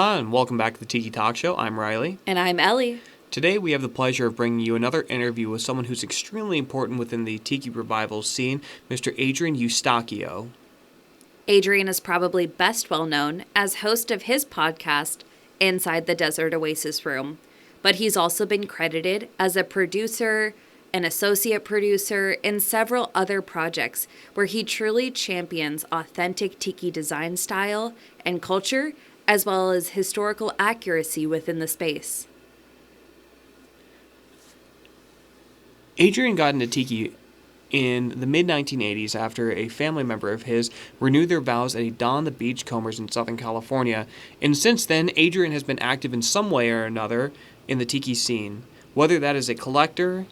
Aloha and welcome back to the Tiki Talk Show. I'm Riley. And I'm Ellie. Today we have the pleasure of bringing you another interview with someone who's extremely important within the Tiki revival scene, Mr. Adrian Eustaquio. Adrian is probably best well known as host of his podcast, Inside the Desert Oasis Room, but he's also been credited as a producer, an associate producer, in several other projects where he truly champions authentic Tiki design style and culture, as well as historical accuracy within the space. Adrian got into Tiki in the mid-1980s after a family member of his renewed their vows at a Don the Beachcombers in Southern California, and since then, Adrian has been active in some way or another in the Tiki scene, whether that is a collector,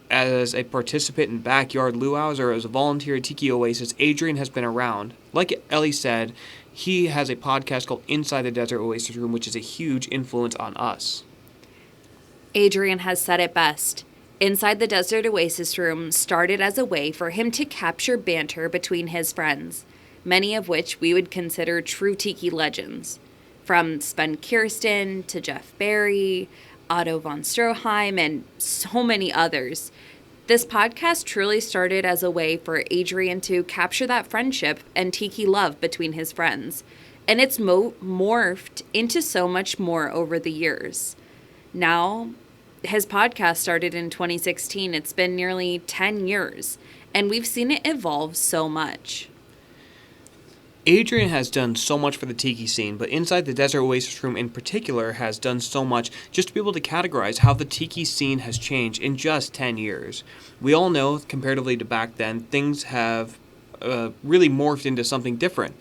as a participant in backyard luau's, or as a volunteer at Tiki Oasis. Adrian has been around. Like Ellie said, he has a podcast called Inside the Desert Oasis Room, which is a huge influence on us. Adrian has said it best. Inside the Desert Oasis Room started as a way for him to capture banter between his friends, many of which we would consider true Tiki legends. From Sven Kirsten to Jeff Barry, Otto von Stroheim, and so many others. This podcast truly started as a way for Adrian to capture that friendship and Tiki love between his friends, and it's morphed into so much more over the years. Now, his podcast started in 2016. It's been nearly 10 years, and we've seen it evolve so much. Adrian has done so much for the Tiki scene, but Inside the Desert Oasis Room in particular has done so much just to be able to categorize how the Tiki scene has changed in just 10 years. We all know, comparatively to back then, things have really morphed into something different.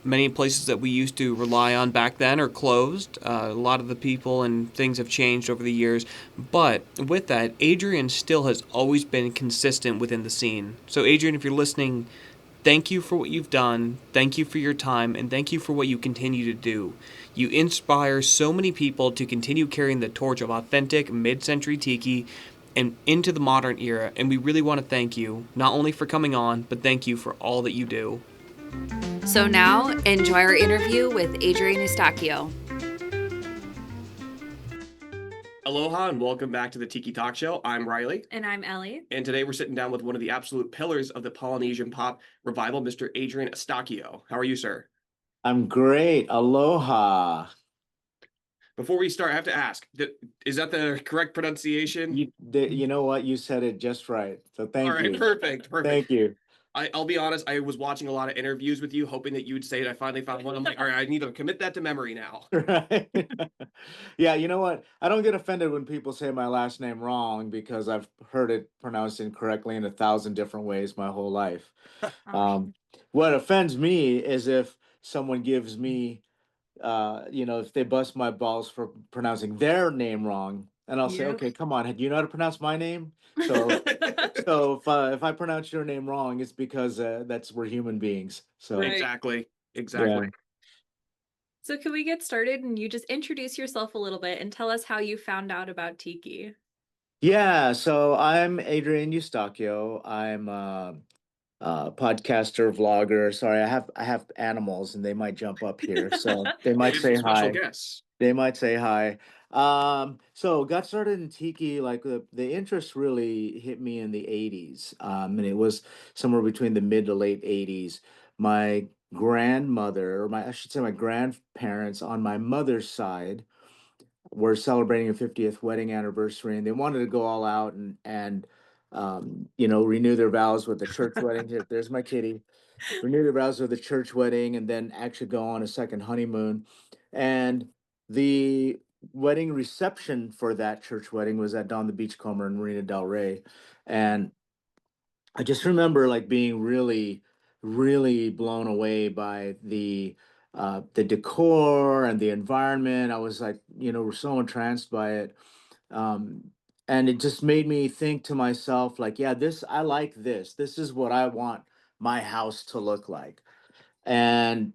Many places that we used to rely on back then are closed. A lot of the people and things have changed over the years. But with that, Adrian still has always been consistent within the scene. So Adrian, if you're listening, thank you for what you've done, thank you for your time, and thank you for what you continue to do. You inspire so many people to continue carrying the torch of authentic mid-century Tiki and into the modern era, and we really want to thank you, not only for coming on, but thank you for all that you do. So now, enjoy our interview with Adrian Eustaquio. Aloha and welcome back to the Tiki Talk Show. I'm Riley. And I'm Ellie. And today we're sitting down with one of the absolute pillars of the Polynesian pop revival, Mr. Adrian Eustaquio. How are you, sir? I'm great. Aloha. Before we start, I have to ask, is that the correct pronunciation? You know what? You said it just right. So thank you. All right, perfect. Thank you. I'll be honest, I was watching a lot of interviews with you, hoping that you would say it. I finally found one. I'm like, all right, I need to commit that to memory now. Right. Yeah, you know what? I don't get offended when people say my last name wrong because I've heard it pronounced incorrectly in 1,000 different ways my whole life. What offends me is if someone gives me, if they bust my balls for pronouncing their name wrong, and I'll say, okay, come on, do you know how to pronounce my name? So, so if I pronounce your name wrong, it's because we're human beings. So Right. Exactly. yeah. So can we get started and you just introduce yourself a little bit and tell us how you found out about Tiki? Yeah, so I'm Adrian Eustaquio. I'm a podcaster, vlogger. Sorry, I have animals and they might jump up here, so they might say Special hi. guests. They might say hi. So got started in Tiki, like the interest really hit me in the 80s. And it was somewhere between the mid to late 80s. My grandmother, or I should say my grandparents on my mother's side were celebrating a 50th wedding anniversary, and they wanted to go all out and renew their vows with the church wedding. There's my kitty. Renew their vows with the church wedding, and then actually go on a second honeymoon. And the wedding reception for that church wedding was at Don the Beachcomber in Marina Del Rey, and I just remember like being really, really blown away by the decor and the environment. I was like, so entranced by it. And it just made me think to myself, like, yeah, I like this. This is what I want my house to look like. And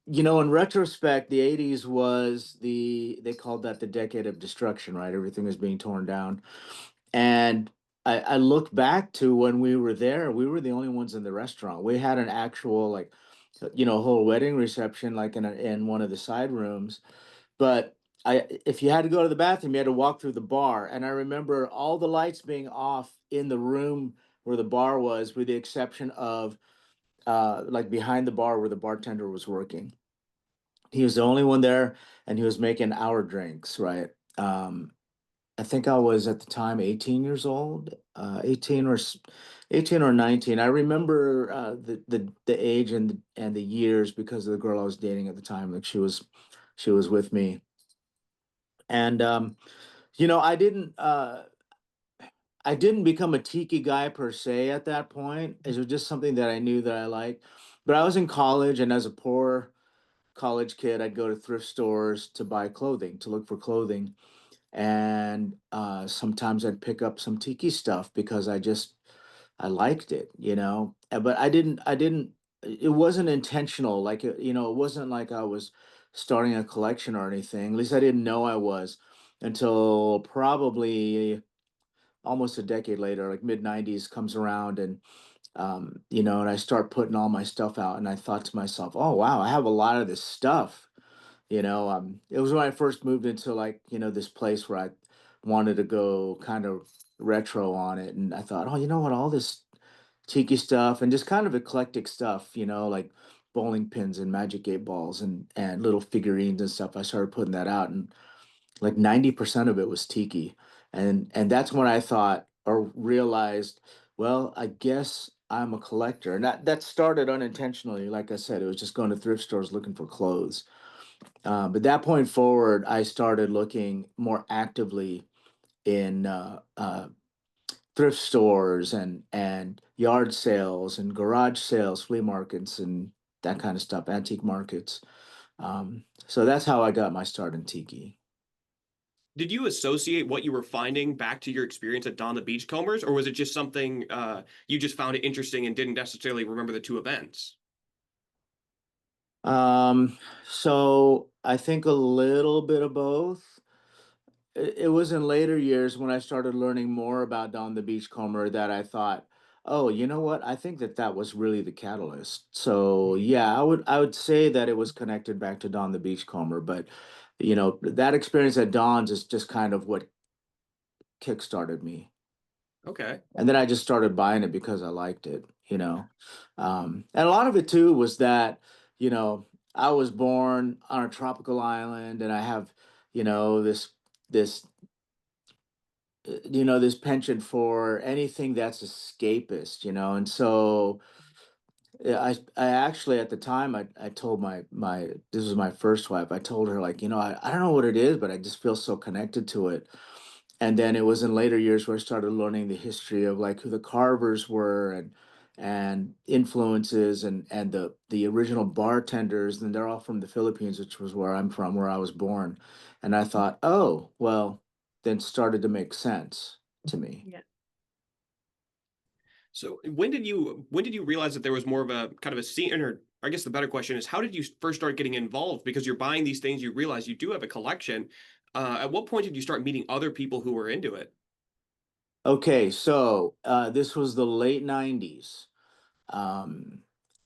in retrospect, the 80s was they called that the decade of destruction, right? Everything was being torn down. And I look back to when we were there, we were the only ones in the restaurant. We had an actual like a whole wedding reception, like in one of the side rooms. But if you had to go to the bathroom, you had to walk through the bar. And I remember all the lights being off in the room where the bar was, with the exception of like behind the bar where the bartender was working. He was the only one there, and he was making our drinks, right? I think I was at the time 18 years old, 18 or 19. I remember the age and the years because of the girl I was dating at the time. Like she was with me, and you know, I didn't become a tiki guy per se at that point. It was just something that I knew that I liked. But I was in college, and as a poor college kid, I'd go to thrift stores to buy clothing, to look for clothing, and sometimes I'd pick up some tiki stuff because I liked it, you know. But I didn't. It wasn't intentional. Like it wasn't like I was starting a collection or anything. At least I didn't know I was until probably almost a decade later, like mid '90s comes around, and and I start putting all my stuff out, and I thought to myself, oh wow, I have a lot of this stuff. It was when I first moved into, like, this place where I wanted to go kind of retro on it. And I thought, oh, you know what, all this tiki stuff and just kind of eclectic stuff, like bowling pins and magic 8 balls and little figurines and stuff. I started putting that out, and like 90% of it was tiki. And that's when I thought or realized, well, I guess I'm a collector. And that started unintentionally. Like I said, it was just going to thrift stores looking for clothes. But that point forward, I started looking more actively in thrift stores and yard sales and garage sales, flea markets, and that kind of stuff, antique markets. So that's how I got my start in tiki. Did you associate what you were finding back to your experience at Don the Beachcombers, or was it just something you just found it interesting and didn't necessarily remember the two events? So I think a little bit of both. It was in later years when I started learning more about Don the Beachcomber that I thought, oh, you know what? I think that was really the catalyst. So yeah, I would say that it was connected back to Don the Beachcomber, but that experience at Don's is just kind of what kickstarted me. Okay. And then I just started buying it because I liked it. And a lot of it too was that, you know, I was born on a tropical island, and I have, this this penchant for anything that's escapist. And so I actually, at the time, I told my this was my first wife. I told her, like, I don't know what it is, but I just feel so connected to it. And then it was in later years where I started learning the history of, like, who the carvers were, and influences, and the original bartenders, and they're all from the Philippines, which was where I'm from, where I was born. And I thought, oh, well, then started to make sense to me. Yeah. So when did you realize that there was more of a kind of a scene, or I guess the better question is, how did you first start getting involved? Because you're buying these things, you realize you do have a collection. At what point did you start meeting other people who were into it? Okay, so this was the late '90s. Um,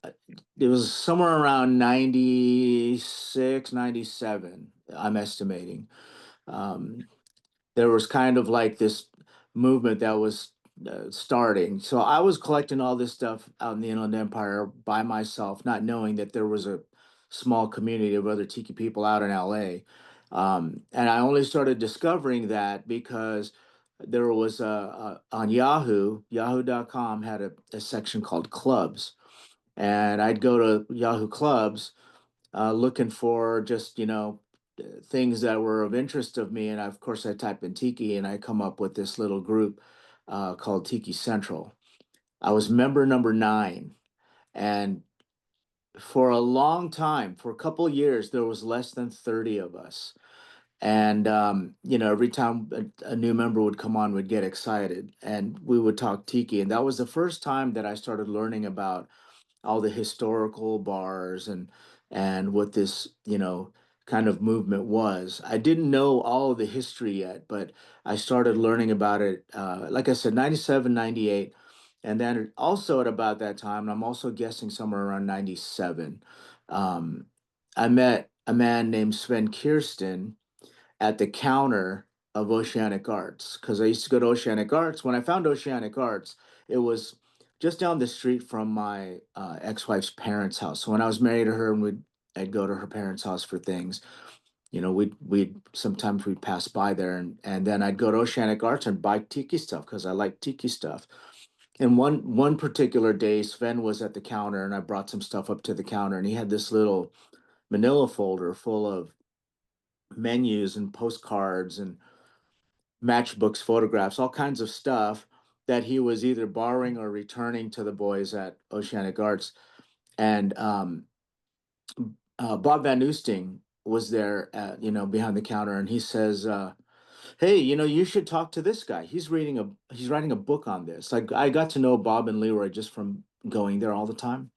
uh, it was somewhere around 96, 97, I'm estimating. Um, there was kind of like this movement that was starting. So I was collecting all this stuff out in the Inland Empire by myself, not knowing that there was a small community of other tiki people out in LA. And I only started discovering that because there was on Yahoo.com had a section called clubs. And I'd go to Yahoo Clubs looking for just, things that were of interest of me. And of course, I type in Tiki, and I come up with this little group called Tiki Central. I was member number 9. And for a long time, for a couple of years, there was less than 30 of us. And, every time a new member would come on, we'd get excited, and we would talk Tiki. And that was the first time that I started learning about all the historical bars and what this kind of movement was. I didn't know all of the history yet, but I started learning about it, like I said, 97, 98. And then also at about that time, and I'm also guessing somewhere around 97, um, I met a man named Sven Kirsten at the counter of Oceanic Arts because I used to go to Oceanic Arts. When I found Oceanic Arts, it was just down the street from my ex-wife's parents' house. So when I was married to her, and I'd go to her parents' house for things. You know, we'd sometimes we'd pass by there, and then I'd go to Oceanic Arts and buy tiki stuff because I like tiki stuff. And one particular day, Sven was at the counter, and I brought some stuff up to the counter, and he had this little manila folder full of menus and postcards and matchbooks, photographs, all kinds of stuff that he was either borrowing or returning to the boys at Oceanic Arts. And Bob Van Oosting was there, behind the counter, and he says, "Hey, you should talk to this guy. He's writing a book on this." I got to know Bob and Leroy just from going there all the time.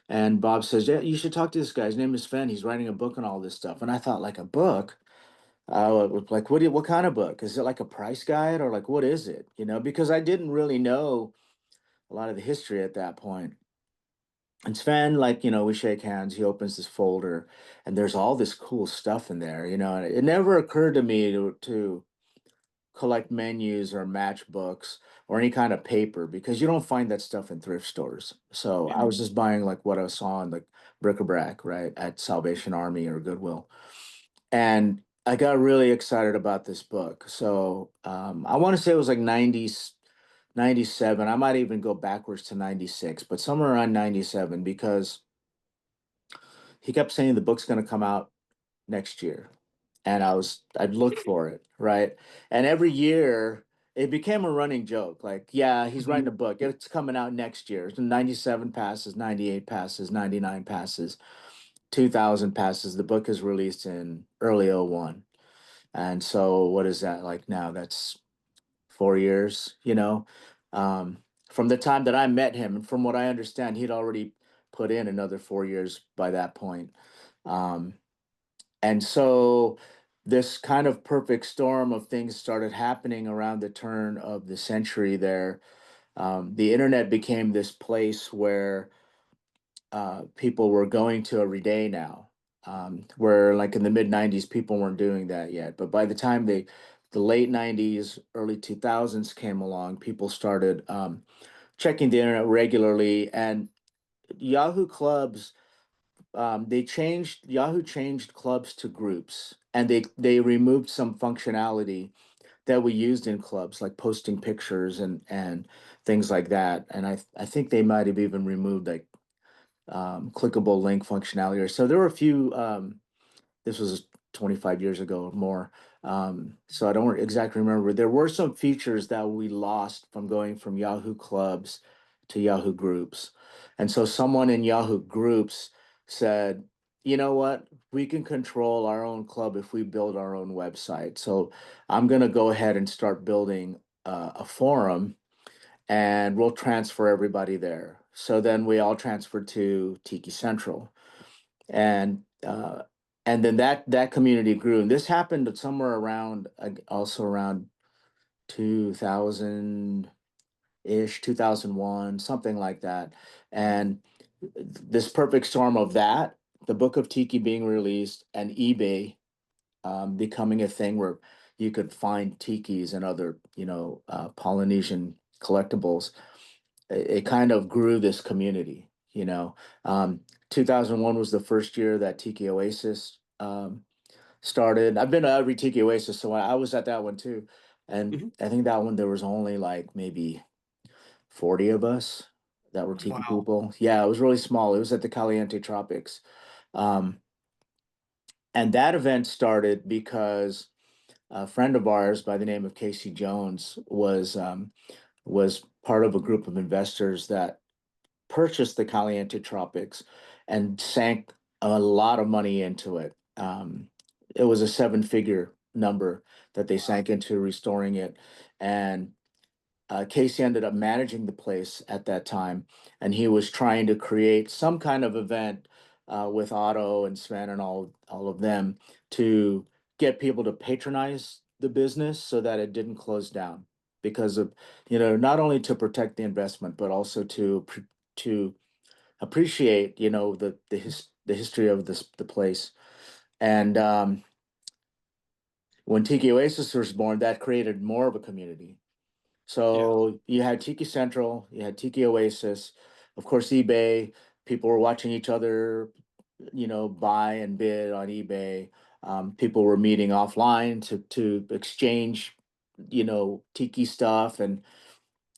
And Bob says, "Yeah, you should talk to this guy. His name is Sven. He's writing a book on all this stuff." And I thought, like, a book? Like, what kind of book? Is it like a price guide, or like, what is it? Because I didn't really know a lot of the history at that point. And Sven, like, we shake hands. He opens this folder, and there's all this cool stuff in there. And it never occurred to me to collect menus or matchbooks or any kind of paper because you don't find that stuff in thrift stores. So I was just buying like what I saw in like bric-a-brac, right, at Salvation Army or Goodwill. And I got really excited about this book. So I want to say it was like 90s, 97. I might even go backwards to 96, but somewhere around 97 because he kept saying the book's going to come out next year. And I'd look for it, right? And every year it became a running joke. Like, yeah, he's writing a book. It's coming out next year. 97 passes, 98 passes, 99 passes, 2000 passes. The book is released in early '01. And so what is that like now? That's 4 years. Um, from the time that I met him, and from what I understand, he'd already put in another 4 years by that point. Um, and so this kind of perfect storm of things started happening around the turn of the century there. The internet became this place where people were going to every day now, where like in the mid 90s, people weren't doing that yet. But by the time the late 90s, early 2000s came along, people started checking the internet regularly. And Yahoo Clubs, Yahoo changed clubs to groups, and they removed some functionality that we used in clubs, like posting pictures and things like that. And I think they might have even removed like clickable link functionality. Or so there were a few. This was 25 years ago or more. So I don't exactly remember. There were some features that we lost from going from Yahoo Clubs to Yahoo Groups. And so someone in Yahoo Groups said, you know what? We can control our own club if we build our own website. So I'm going to go ahead and start building a forum, and we'll transfer everybody there. So then we all transferred to Tiki Central. And and then that community grew, and this happened somewhere around also around 2000 ish, 2001, something like that. And this perfect storm of that, the Book of Tiki being released, and eBay becoming a thing where you could find tikis and other Polynesian collectibles. It kind of grew this community. 2001 was the first year that Tiki Oasis started. I've been to every Tiki Oasis, so I was at that one too. And Mhm. I think that one there was only like maybe 40 of us that were Tiki Wow. people. Yeah, it was really small. It was at the Caliente Tropics. Um, and that event started because a friend of ours by the name of Casey Jones was part of a group of investors that purchased the Caliente Tropics and sank a lot of money into it. It was a seven-figure number that they sank into restoring it. And Casey ended up managing the place at that time, and he was trying to create some kind of event with Otto and Sven and all of them to get people to patronize the business so that it didn't close down. because of, you know, not only to protect the investment, but also to appreciate, you know, the history of the place. And when Tiki Oasis was born, that created more of a community. So you had Tiki Central, you had Tiki Oasis, of course, eBay. People were watching each other, you know, buy and bid on eBay. People were meeting offline to exchange, you know, Tiki stuff, and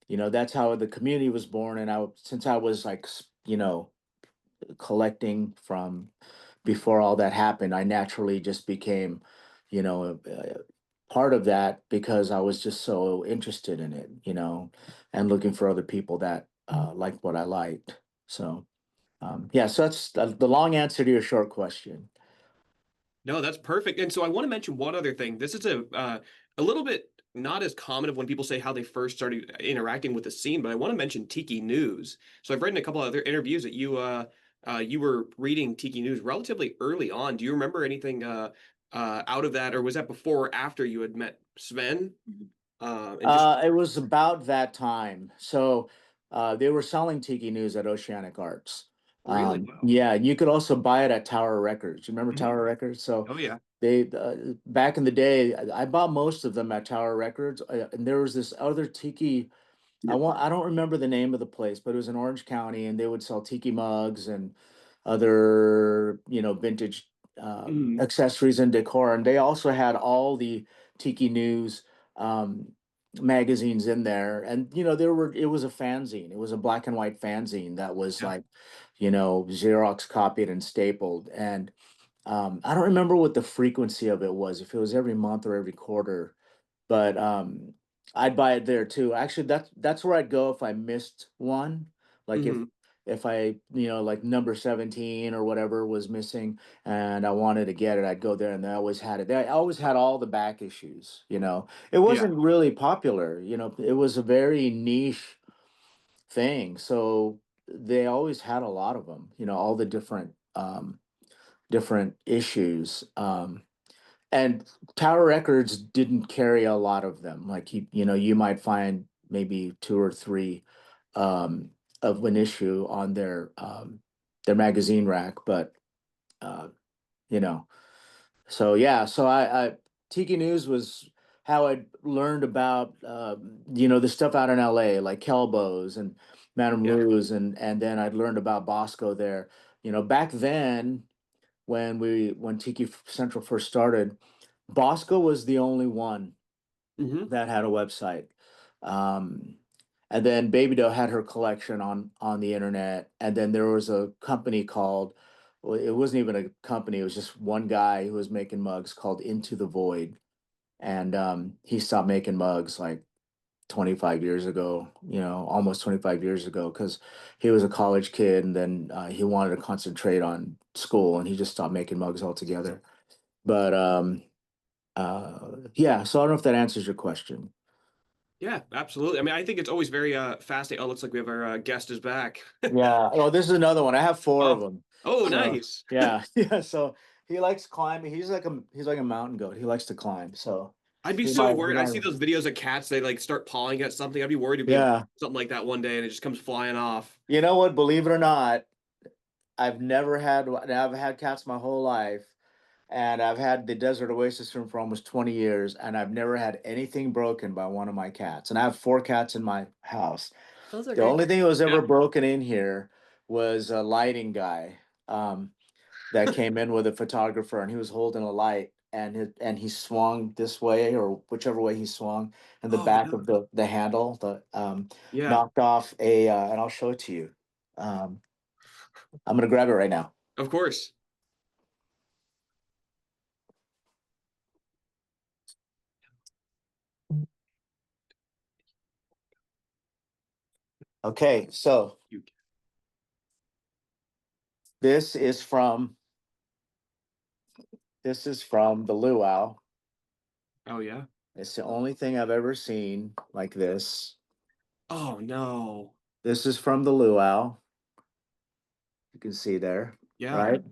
you know that's how the community was born. And since I was like, you know, collecting from before all that happened, I naturally just became, you know, part of that because I was just so interested in it, you know, and looking for other people that liked what I liked. So, yeah, so that's the long answer to your short question. No, that's perfect. And so I want to mention one other thing. This is a little bit not as common of when people say how they first started interacting with the scene, but I want to mention Tiki News. So I've read in a couple other interviews that you were reading Tiki News relatively early on. Do you remember anything out of that, or was that before or after you had met Sven? And just It was about that time. So they were selling Tiki News at Oceanic Arts. really well. Yeah, you could also buy it at Tower Records. You remember Mhm. Tower Records? So Oh yeah. they back in the day, I bought most of them at Tower Records, and there was this other Tiki. I don't remember the name of the place, but it was in Orange County, and they would sell tiki mugs and other, you know, vintage Mhm. accessories and decor. And they also had all the Tiki News um, magazines in there. And you know, it was a fanzine. It was a black and white fanzine that was Yeah. like, you know, Xerox copied and stapled. And I don't remember what the frequency of it was, if it was every month or every quarter, but I'd buy it there too. Actually, that's where I'd go if I missed one. Like Mhm. if I, you know, like number 17 or whatever was missing and I wanted to get it, I'd go there and they always had it. They always had all the back issues, you know. It Yeah. wasn't really popular, you know, it was a very niche thing. So they always had a lot of them, you know, all the different issues. And Tower Records didn't carry a lot of them. Like you know, you might find maybe two or three um, of an issue on their magazine rack, but uh, you know, so yeah, so I Tiki News was how I learned about you know, the stuff out in LA, like Kelbo's and Madame Yeah. Lou's, and then I'd learned about Bosco there. You know, back then when Tiki Central first started, Bosco was the only one Hmm. that had a website. Um, and then Baby Doe had her collection on the internet. And then there was a company called, well, it wasn't even a company, it was just one guy who was making mugs called Into the Void. And he stopped making mugs like 25 years ago, you know, almost 25 years ago, because he was a college kid and then he wanted to concentrate on school and he just stopped making mugs altogether. But yeah, so I don't know if that answers your question. Yeah, absolutely. I mean, I think it's always very fascinating. Oh, looks like we have our guest is back. Yeah. Oh, this is another one. I have four of Oh, them. oh, So nice. yeah, yeah. So he likes climbing. He's like a mountain goat. He likes to climb. So I'd be he so he worried. I might. see those videos of cats, they like start pawing at something. I'd be worried it'd be Yeah. something like that one day and it just comes flying off. You know what? Believe it or not, I've never had. I've had cats my whole life, and I've had the Desert Oasis room for almost 20 years, and I've never had anything broken by one of my cats. And I have four cats in my house. Those are The great. only thing that was Yeah. ever broken in here was a lighting guy that came in with a photographer, and he was holding a light, and he swung this way or whichever way he swung, and the Oh back no. of the handle Yeah, knocked off and I'll show it to you. Um, I'm gonna grab it right now. of course. Okay, so You, this is from the luau. oh yeah. It's the only thing I've ever seen like this. Oh no. This is from the luau. You can see there, Yeah. right?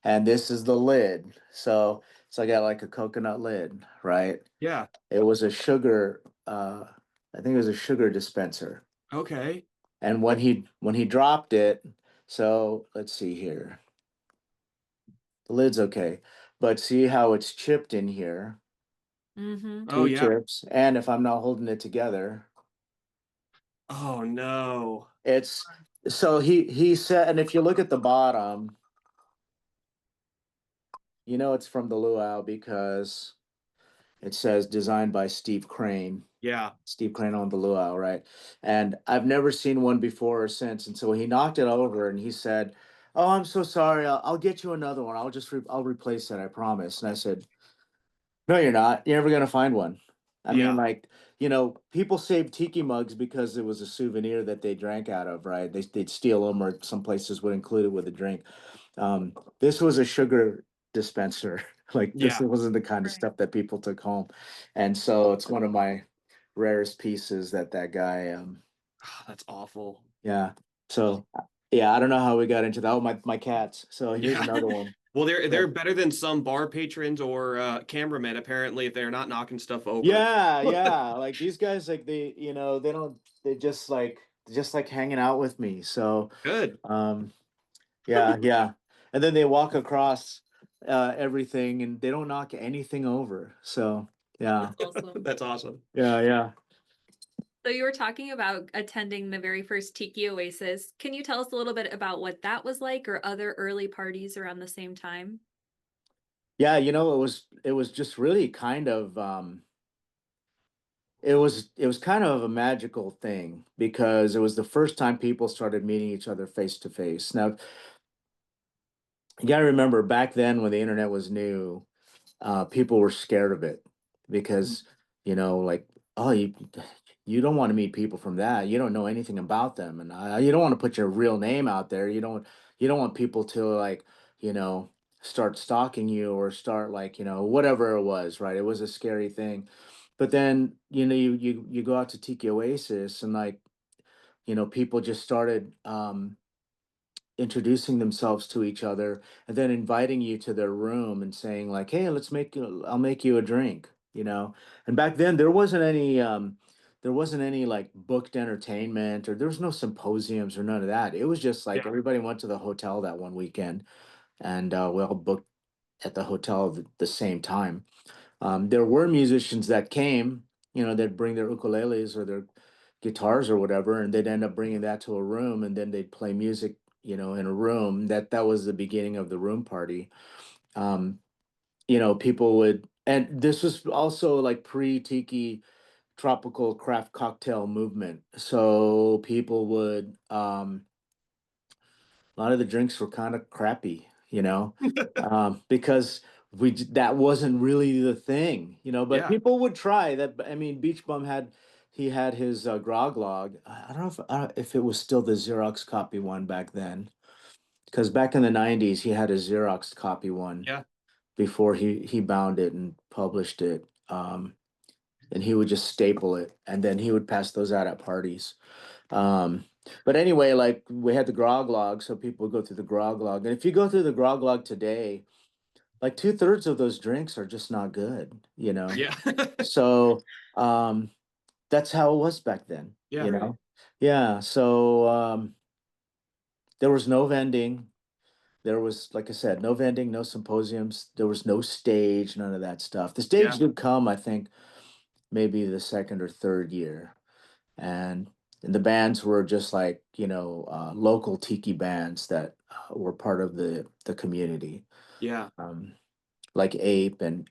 And this is the lid. So I got like a coconut lid, right? Yeah. It was a sugar I think it was a sugar dispenser. Okay. And when he dropped it, so let's see here. The lid's okay, but see how it's chipped in here? Mm-hmm. Oh Two yeah. chips, and if I'm not holding it together, Oh no. it's so he said, and if you look at the bottom, you know it's from the luau because it says designed by Steve Crane. Yeah. Steve Crane on the luau, right? And I've never seen one before or since. And so he knocked it over and he said, "Oh, I'm so sorry. I'll get you another one. I'll replace it. I promise." And I said, "No, you're not. You're never gonna find one." I mean, Yeah. like, people saved tiki mugs because it was a souvenir that they drank out of, right? They'd steal them, or some places would include it with a drink. This was a sugar dispenser. Like, this Yeah. wasn't the kind of Right. stuff that people took home. And so it's one of my rarest pieces that guy, Ah, that's awful. yeah. So, yeah, I don't know how we got into that. Oh, my cats. So here's Yeah. another one. Well, they're So, better than some bar patrons or cameramen apparently if they're not knocking stuff over. yeah, yeah. Like these guys, like they don't, they just like hanging out with me. So, Good. um, yeah, yeah. And then they walk across everything and they don't knock anything over. So, yeah, That's awesome. That's awesome. yeah, yeah. So you were talking about attending the very first Tiki Oasis. Can you tell us a little bit about what that was like or other early parties around the same time? Yeah, it was just really kind of it was kind of a magical thing because it was the first time people started meeting each other face to face. Now, you got to remember back then when the internet was new, people were scared of it because, like, oh, you don't want to meet people from that. You don't know anything about them, and you don't want to put your real name out there. You don't want people to like, you know, start stalking you or start like, whatever it was, right? It was a scary thing. But then, you go out to Tiki Oasis and like, people just started introducing themselves to each other and then inviting you to their room and saying like, "Hey, I'll make you a drink," And back then there wasn't any like booked entertainment, or there was no symposiums or none of that. It was just like Yeah. everybody went to the hotel that one weekend, and we all booked at the hotel at the same time. There were musicians that came, they'd bring their ukuleles or their guitars or whatever, and they'd end up bringing that to a room, and then they'd play music, in a room. That was the beginning of the room party. Um, People would, and this was also like pre-tiki tropical craft cocktail movement. So people would, a lot of the drinks were kind of crappy, because that wasn't really the thing, but Yeah. people would try that. I mean, Beach Bum he had his grog log. I don't know if it was still the Xerox copy one back then, because back in the 90s, he had a Xerox copy one Yeah. before he bound it and published it. And he would just staple it, and then he would pass those out at parties. Um, but anyway, like we had the grog log, so people would go through the grog log. And if you go through the grog log today, like two-thirds of those drinks are just not good. Yeah. So that's how it was back then, Yeah. you Right. know? Yeah. So there was no vending. There was, like I said, no vending, no symposiums. There was no stage, none of that stuff. The stage Yeah. did come, I think, maybe the second or third year. and and the bands were just like local tiki bands that were part of the community, Yeah. um, like Ape and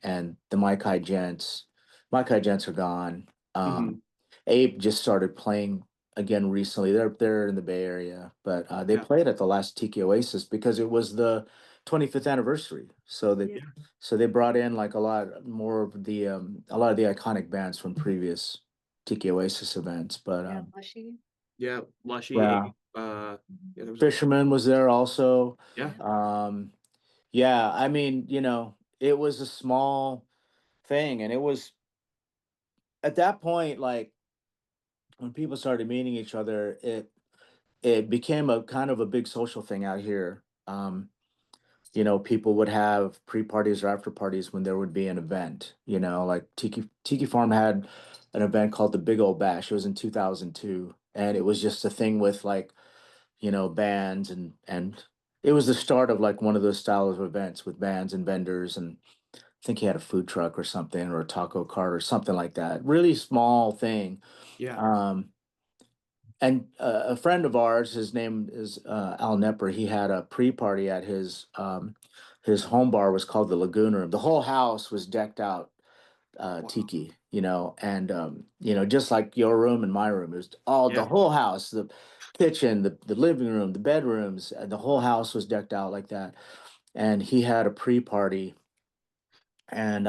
the Maikai Gents. Maikai Gents are gone. Hmm. Ape just started playing again recently. They're in the Bay Area, but they Yeah. played at the last Tiki Oasis because it was the 25th anniversary. Yeah. So they brought in like a lot more of a lot of the iconic bands from previous Tiki Oasis events. But Yeah. Mushy. Yeah. Lushy. yeah, Yeah. There was. Fisherman was there also. Yeah. Um, yeah, I mean, it was a small thing, and it was at that point, like when people started meeting each other, it became a kind of a big social thing out here. people would have pre-parties or after parties when there would be an event. Like Tiki Farm had an event called the Big Old Bash. It was in 2002, and it was just a thing with like bands, and it was the start of like one of those styles of events with bands and vendors, and I think he had a food truck or something, or a taco cart or something like that. Really small thing. Yeah. Um, and a friend of ours, his name is Al Nepper. He had a pre-party at his home bar was called the Lagoon Room. The whole house was decked out Wow. tiki, and just like your room and my room, it was all the Yeah. whole house, the kitchen, the living room, the bedrooms, the whole house was decked out like that. And he had a pre-party, and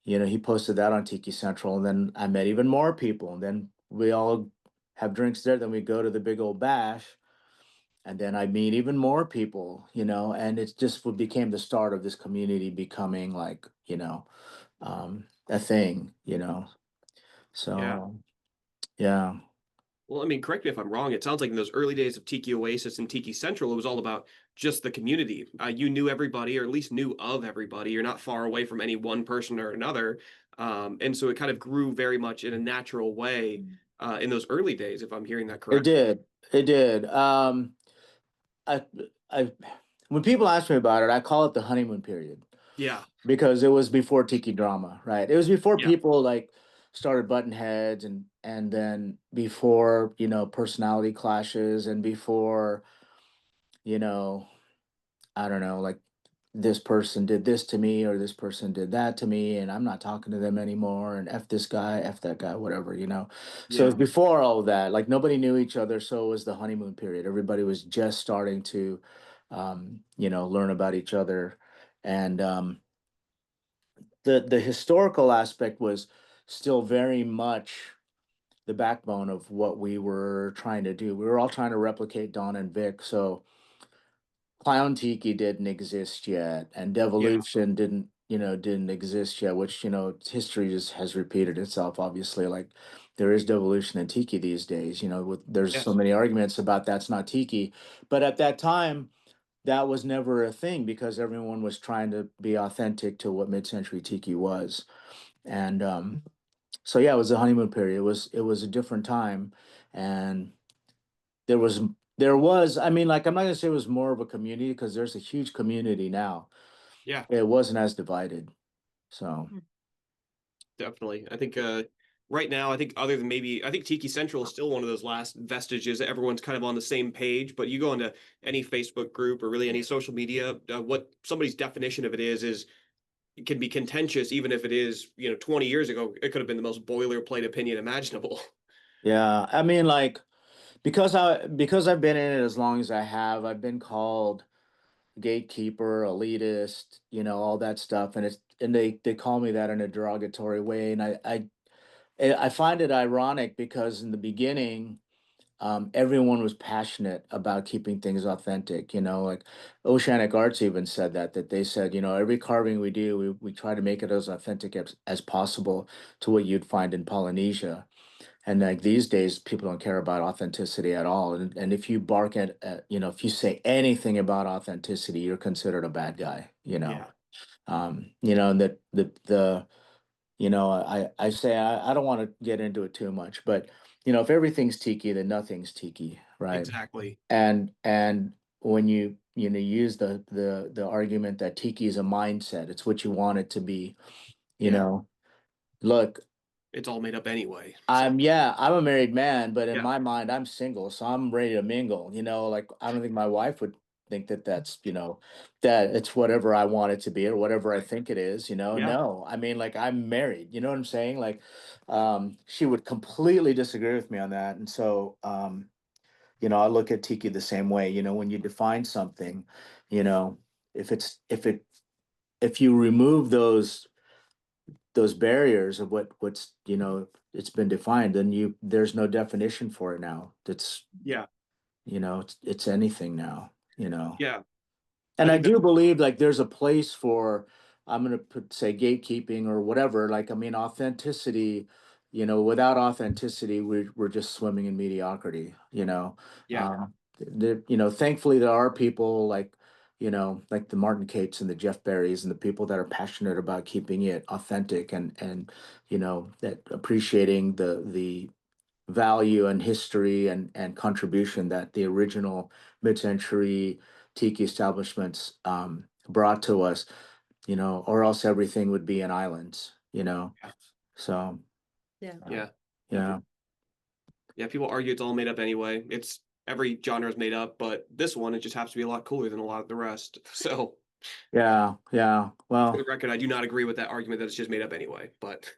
he posted that on Tiki Central, and then I met even more people, and then we all have drinks there. Then we go to the Big Old Bash, and then I meet even more people, and it's just what became the start of this community becoming like, a thing, Yeah. So yeah, Well, I mean, correct me if I'm wrong. It sounds like in those early days of Tiki Oasis and Tiki Central, it was all about just the community. You knew everybody, or at least knew of everybody. You're not far away from any one person or another. And so it kind of grew very much in a natural way in those early days, if I'm hearing that it correctly. did. It did. I, I, when people ask me about it, I call it the honeymoon period Yeah. because it was before Tiki drama, right? It was before Yeah. people like started button heads, and then before, personality clashes, and before, you know, I don't know, like this person did this to me or this person did that to me, and I'm not talking to them anymore, and F this guy, F that guy, whatever. So it's Yeah. before all of that. Like nobody knew each other, so it was the honeymoon period. Everybody was just starting to learn about each other. And the historical aspect was still very much the backbone of what we were trying to do. We were all trying to replicate Don and Vic. So Clown Tiki didn't exist yet, and Yeah. Devolution didn't exist yet, which, history just has repeated itself, obviously. Like there is Devolution and Tiki these days, there's so Yes. many arguments about that's not Tiki. But at that time, that was never a thing because everyone was trying to be authentic to what mid-century Tiki was. And so yeah, it was a honeymoon period. It was a different time, and there was I mean, like, I'm not gonna say it was more of a community because there's a huge community now. Yeah. It wasn't as divided. So Definitely. I think right now, I think other than maybe, I think Tiki Central is still one of those last vestiges that everyone's kind of on the same page. But you go into any Facebook group or really any social media, what somebody's definition of it is it can be contentious, even if it is, 20 years ago, it could have been the most boilerplate opinion imaginable. yeah, I mean, like, because I've been in it as long as I have, I've been called gatekeeper, elitist, all that stuff, and they call me that in a derogatory way, and I find it ironic because in the beginning, everyone was passionate about keeping things authentic. Like Oceanic Arts even said that they said, every carving we do, we try to make it as authentic as possible to what you'd find in Polynesia. And like these days, people don't care about authenticity at all. And if you bark if you say anything about authenticity, you're considered a bad guy. Yeah. And I say I don't want to get into it too much, but if everything's tiki, then nothing's tiki, right? Exactly. And when you use the argument that tiki is a mindset, it's what you want it to be. You Yeah. know, look, It's all made up anyway. So, I'm a married man, but in yeah. my mind, I'm single, so I'm ready to mingle. Like I don't think my wife would think that it's whatever I want it to be or whatever I think it is. Yeah. No, I mean, like I'm married. You know what I'm saying? Like, she would completely disagree with me on that, and so I look at Tiki the same way. When you define something, you know, if it's if you remove those barriers of what's it's been defined, then there's no definition for it now. It's Yeah. it's anything now. Yeah. I And I think that, do believe like there's a place for, I'm gonna say gatekeeping or whatever. Like I mean authenticity. Without authenticity, we're just swimming in mediocrity. yeah. Thankfully there are people like like the Martin Cates and the Jeff Berrys and the people that are passionate about keeping it authentic and that appreciating the value and history and contribution that the original mid-century tiki establishments brought to us, or else everything would be an island. Yeah. So, Yeah. Yeah. yeah. Yeah, people argue it's all made up anyway. It's every genre is made up, but this one, it just happens to be a lot cooler than a lot of the rest. So Yeah. Yeah. for the Well, record, I do not agree with that argument that it's just made up anyway, but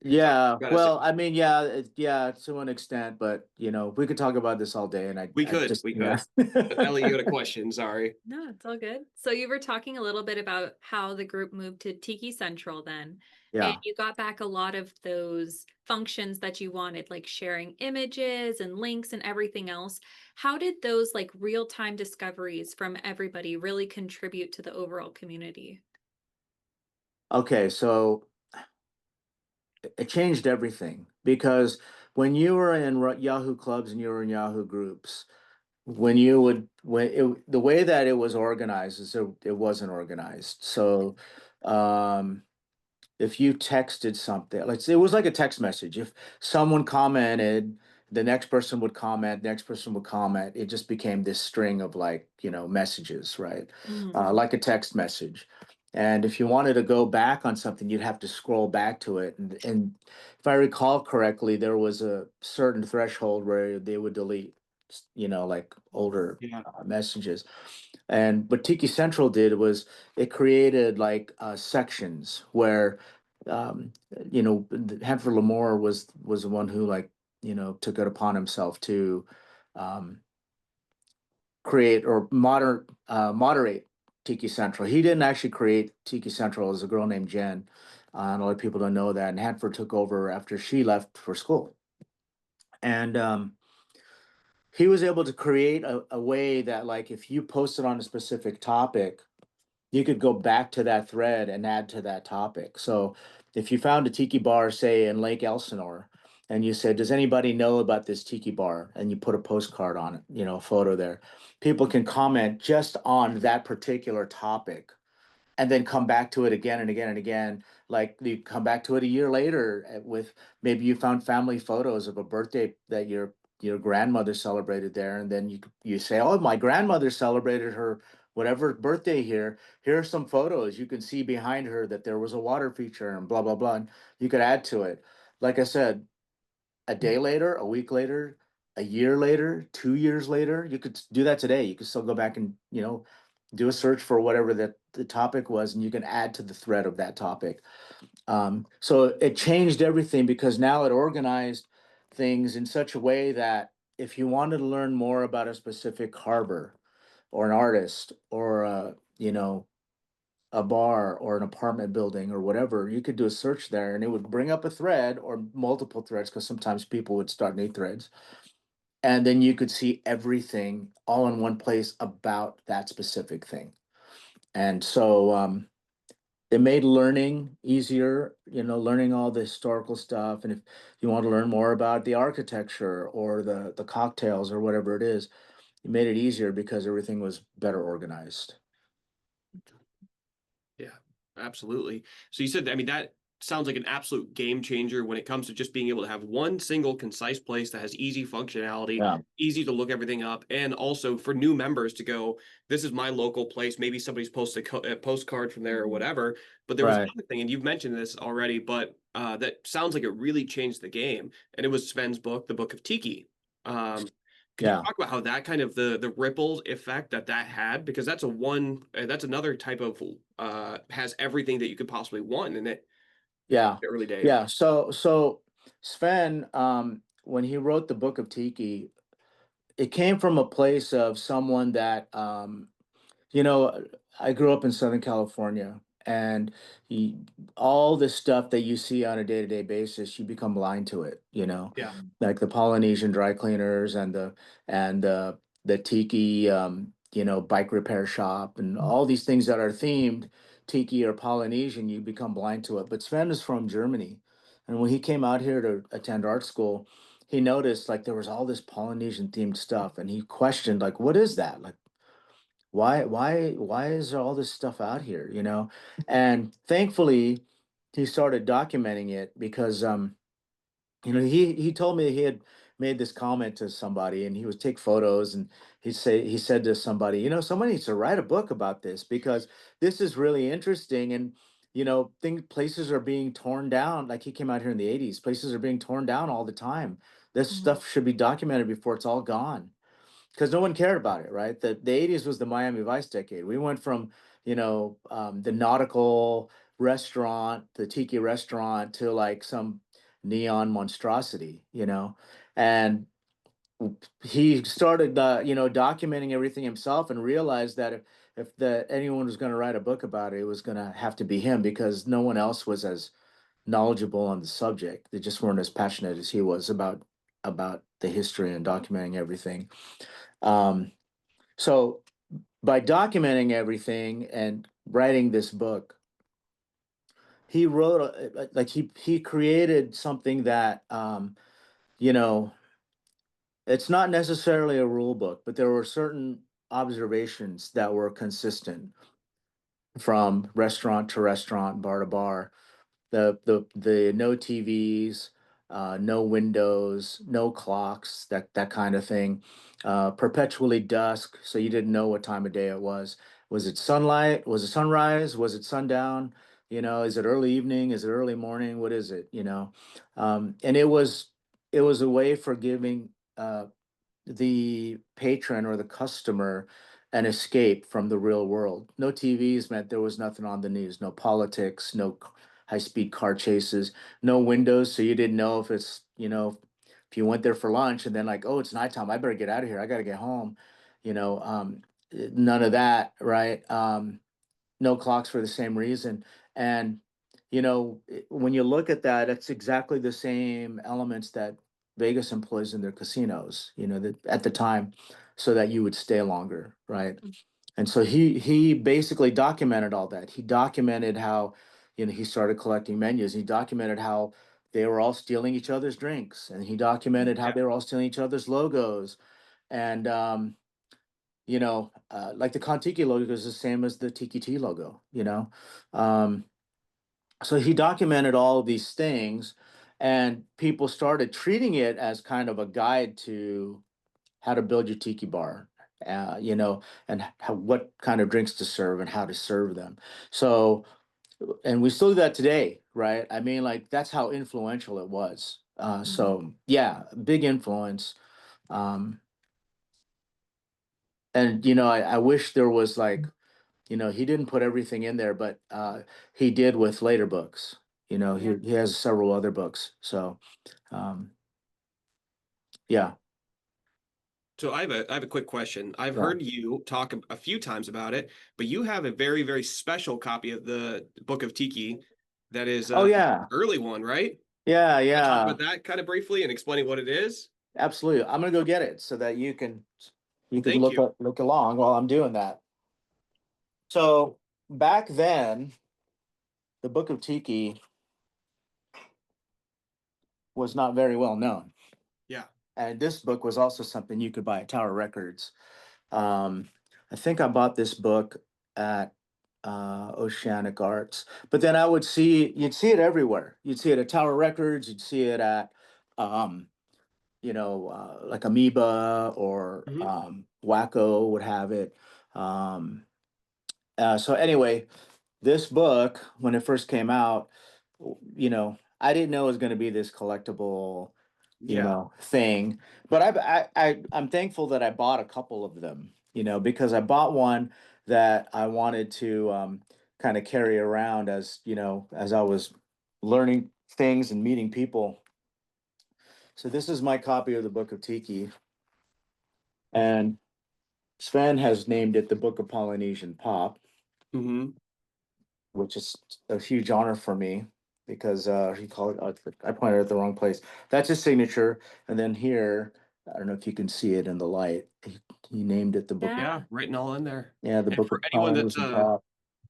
yeah. gotta say, Well, I mean, yeah, yeah, to an extent, but we could talk about this all day, and I just, we yeah. could. Ellie, you had a question, sorry. No, it's all good. So you were talking a little bit about how the group moved to Tiki Central then, and Yeah. you got back a lot of those functions that you wanted, like sharing images and links and everything else. How did those like real-time discoveries from everybody really contribute to the overall community? Okay, so it changed everything because when you were in Yahoo clubs and you were in Yahoo groups, the way that it was organized is it wasn't organized. So, um, if you texted something, like it was like a text message. If someone commented, the next person would comment, next person would comment. It just became this string of like, messages, right? Like a text message. And if you wanted to go back on something, you'd have to scroll back to it. And if I recall correctly, there was a certain threshold where they would delete, like older Yeah. messages. And what Tiki Central did was it created like sections where, um, Hanford Lamore was the one who like took it upon himself to um, create or moderate Tiki Central. He didn't actually create Tiki Central. It was a girl named Jen. And a lot of people don't know that. And Hanford took over after she left for school. And he was able to create a way that like if you posted on a specific topic, you could go back to that thread and add to that topic. So if you found a tiki bar, say in Lake Elsinore, and you said, "Does anybody know about this tiki bar?" and you put a postcard on it, a photo there, people can comment just on that particular topic and then come back to it again and again and again. Like you come back to it a year later with maybe you found family photos of a birthday that your grandmother celebrated there, and then you say, "Oh, my grandmother celebrated her whatever birthday here. Here are some photos. You can see behind her that there was a water feature and blah blah blah." And you could add to it. Like I said, a day later, a week later, a year later, 2 years later, you could do that today. You could still go back and do a search for whatever that the topic was, and you can add to the thread of that topic. So it changed everything because now it organized things in such a way that if you wanted to learn more about a specific harbor or an artist or a bar or an apartment building or whatever, you could do a search there and it would bring up a thread or multiple threads because sometimes people would start new threads. And then you could see everything all in one place about that specific thing. And so it made learning easier, learning all the historical stuff. And if you want to learn more about the architecture or the cocktails or whatever it is, it made it easier because everything was better organized. Yeah, absolutely. So you said, I mean, that sounds like an absolute game changer when it comes to just being able to have one single concise place that has easy functionality, Yeah. easy to look everything up, and also for new members to go, this is my local place. Maybe somebody's posted a postcard from there or whatever. But there was Right. another thing, and you've mentioned this already, but that sounds like it really changed the game. And it was Sven's book, The Book of Tiki. Could you Yeah. talk about how that kind of the ripple effect that had? Because that's another type of has everything that you could possibly want in it Yeah. the early days. Yeah. So Sven, when he wrote the Book of Tiki, it came from a place of someone that you know, I grew up in Southern California, and you, all the stuff that you see on a day-to-day basis, you become blind to it. Yeah. Like the Polynesian dry cleaners and the tiki, bike repair shop, and all these things that are themed tiki or Polynesian, you become blind to it. But Sven is from Germany, and when he came out here to attend art school, he noticed like there was all this Polynesian themed stuff, and he questioned like, "What is that? Like, why is there all this stuff out here, And thankfully, he started documenting it because he told me he had made this comment to somebody, and he would take photos, and he said to somebody, somebody needs to write a book about this because this is really interesting. And places are being torn down. Like, he came out here in the 80s, places are being torn down all the time. This Mhm. stuff should be documented before it's all gone, because no one cared about it, right? The 80s was the Miami Vice decade. We went from, the nautical restaurant, the tiki restaurant, to like some neon monstrosity, and he started, documenting everything himself, and realized that if anyone was going to write a book about it, it was going to have to be him, because no one else was as knowledgeable on the subject. They just weren't as passionate as he was about the history and documenting everything. Um, so by documenting everything and writing this book, he wrote like he created something that, you know it's not necessarily a rule book, but there were certain observations that were consistent from restaurant to restaurant, bar to bar. The no TVs, no windows, no clocks, that kind of thing. Perpetually dusk, so you didn't know what time of day it was. Was it sunlight? Was it sunrise? Was it sundown? Is it early evening? Is it early morning? What is it? And it was a way for giving the patron or the customer an escape from the real world. No TVs meant there was nothing on the news, no politics, no high-speed car chases, no windows, so you didn't know if you went there for lunch and then, like, oh, it's nighttime, I better get out of here, I gotta get home. None of that, right? No clocks for the same reason. And when you look at that, it's exactly the same elements that Vegas employs in their casinos, that at the time, so that you would stay longer, right? And so he basically documented all that. He documented how, he started collecting menus. He documented how they were all stealing each other's drinks, and he documented how Yeah. they were all stealing each other's logos. And like the Kontiki logo is the same as the Tiki T logo. Um, so he documented all of these things, and people started treating it as kind of a guide to how to build your tiki bar, and what kind of drinks to serve and how to serve them. So, and we still do that today, right? I mean, like, that's how influential it was. So yeah, big influence. Um, and I wish there was, like, he didn't put everything in there, but he did with later books. Yeah. He has several other books. So um, yeah, So I have a quick question. I've yeah. heard you talk a few times about it, but you have a very, very special copy of the Book of Tiki that is Oh an yeah, early one, right? yeah, Want to talk yeah. about that kind of briefly and explaining what it is? Absolutely. I'm gonna go get it so that you can Thank you. look along while I'm doing that. So back then, the Book of Tiki was not very well known, Yeah. and this book was also something you could buy at Tower Records. Um, I think I bought this book at Oceanic Arts, but then you'd see it everywhere. You'd see it at Tower Records. You'd see it at, um, like Amoeba, or Hmm. Wacko would have it. Um, so anyway, this book, when it first came out, I didn't know it was going to be this collectible, Yeah. thing. But I'm thankful that I bought a couple of them, because I bought one that I wanted to, kind of carry around as I was learning things and meeting people. So this is my copy of the Book of Tiki, and Sven has named it the Book of Polynesian Pop, Hmm. which is a huge honor for me, because he called I pointed at the wrong place. That's his signature. And then here, I don't know if you can see it in the light. He named it the Book of, Yeah. Yeah, written all in there. yeah, the And Book for of anyone that's Polynesian Pop.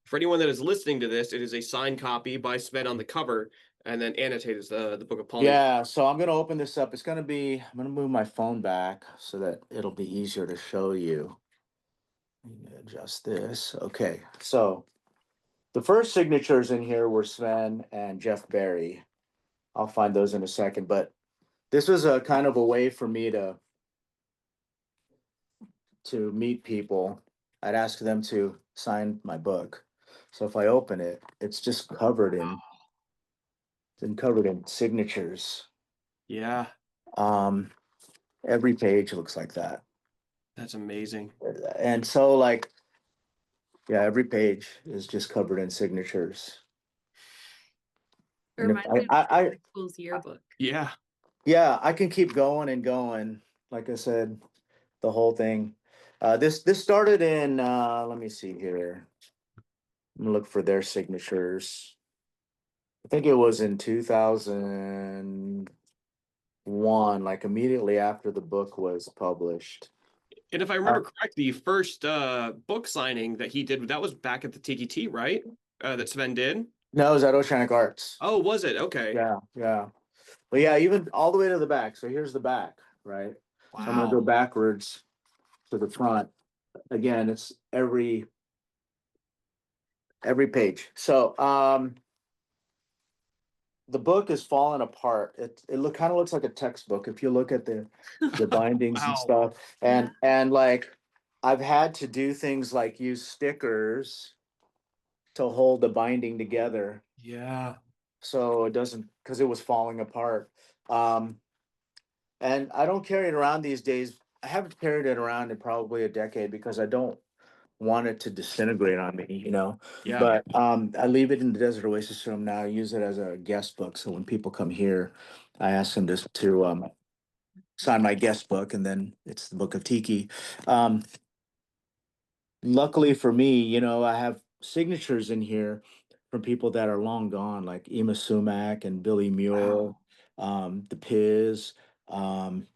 for anyone that is listening to this, it is a signed copy by Sven on the cover, and then annotated as the Book of Polynesian. Yeah, so I'm gonna open this up. I'm gonna move my phone back so that it'll be easier to show you. Let me adjust this. Okay, so the first signatures in here were Sven and Jeff Barry. I'll find those in a second, but this was a kind of a way for me to meet people. I'd ask them to sign my book. So if I open it, it's just covered in signatures. Yeah, Um, every page looks like that. that's amazing. And so like, yeah, every page is just covered in signatures. It And if reminds me of I school's yearbook. Yeah. yeah, I can keep going and going. Like I said, the whole thing. This started in let me see here. I'm gonna look for their signatures. I think it was in 2001, like immediately after the book was published. And if I remember correct, the first book signing that he did, that was back at the Tiki T, right? That Sven did. No, it was at Oceanic Arts. Oh, was it? Okay. Yeah, yeah. But yeah, even all the way to the back. So here's the back, right? So I'm gonna go Wow. backwards to the front. Again, it's every page. So the book is falling apart. It kind of looks like a textbook if you look at the bindings and Wow. stuff. Yeah. And like I've had to do things like use stickers to hold the binding together Yeah. so it doesn't, because it was falling apart. Um, and I don't carry it around these days. I haven't carried it around in probably a decade because I don't want it to disintegrate on me, you know. Yeah. But I leave it in the Desert Oasis room now. I use it as a guest book. So when people come here, I ask them to sign my guest book, and then it's the Book of Tiki. Um, Luckily for me, you know, I have signatures in here from people that are long gone, like Ema Sumac and Billy Muir, the Piz. Um,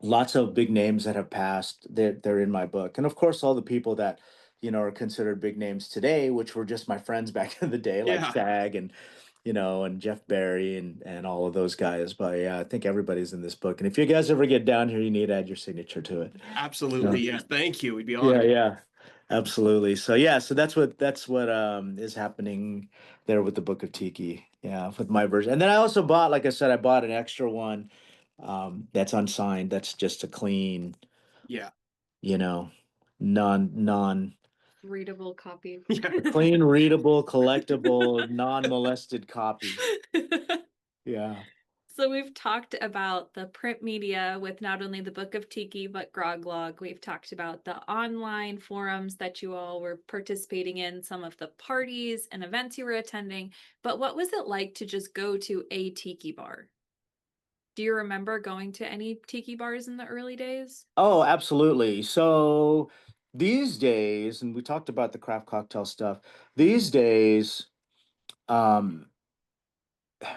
Lots of big names that have passed. They're in my book, and of course, all the people that are considered big names today, which were just my friends back in the day, like Yeah. Shag and and Jeff Barry and all of those guys. But yeah, I think everybody's in this book. And if you guys ever get down here, you need to add your signature to it. Absolutely. Yes. Thank you. We'd be Yeah, honored. yeah, absolutely. So yeah, so that's what is happening there with the Book of Tiki. Yeah, with my version. And then I also bought, like I said, I bought an extra one that's unsigned. That's just a clean, Yeah. you know, non Readable copy. Yeah. clean, readable, collectible, non-molested copy. Yeah. So we've talked about the print media with not only the Book of Tiki, but Groglog. We've talked about the online forums that you all were participating in, some of the parties and events you were attending. But what was it like to just go to a tiki bar? Do you remember going to any tiki bars in the early days? Oh, absolutely. So these days, and we talked about the craft cocktail stuff. These days, um,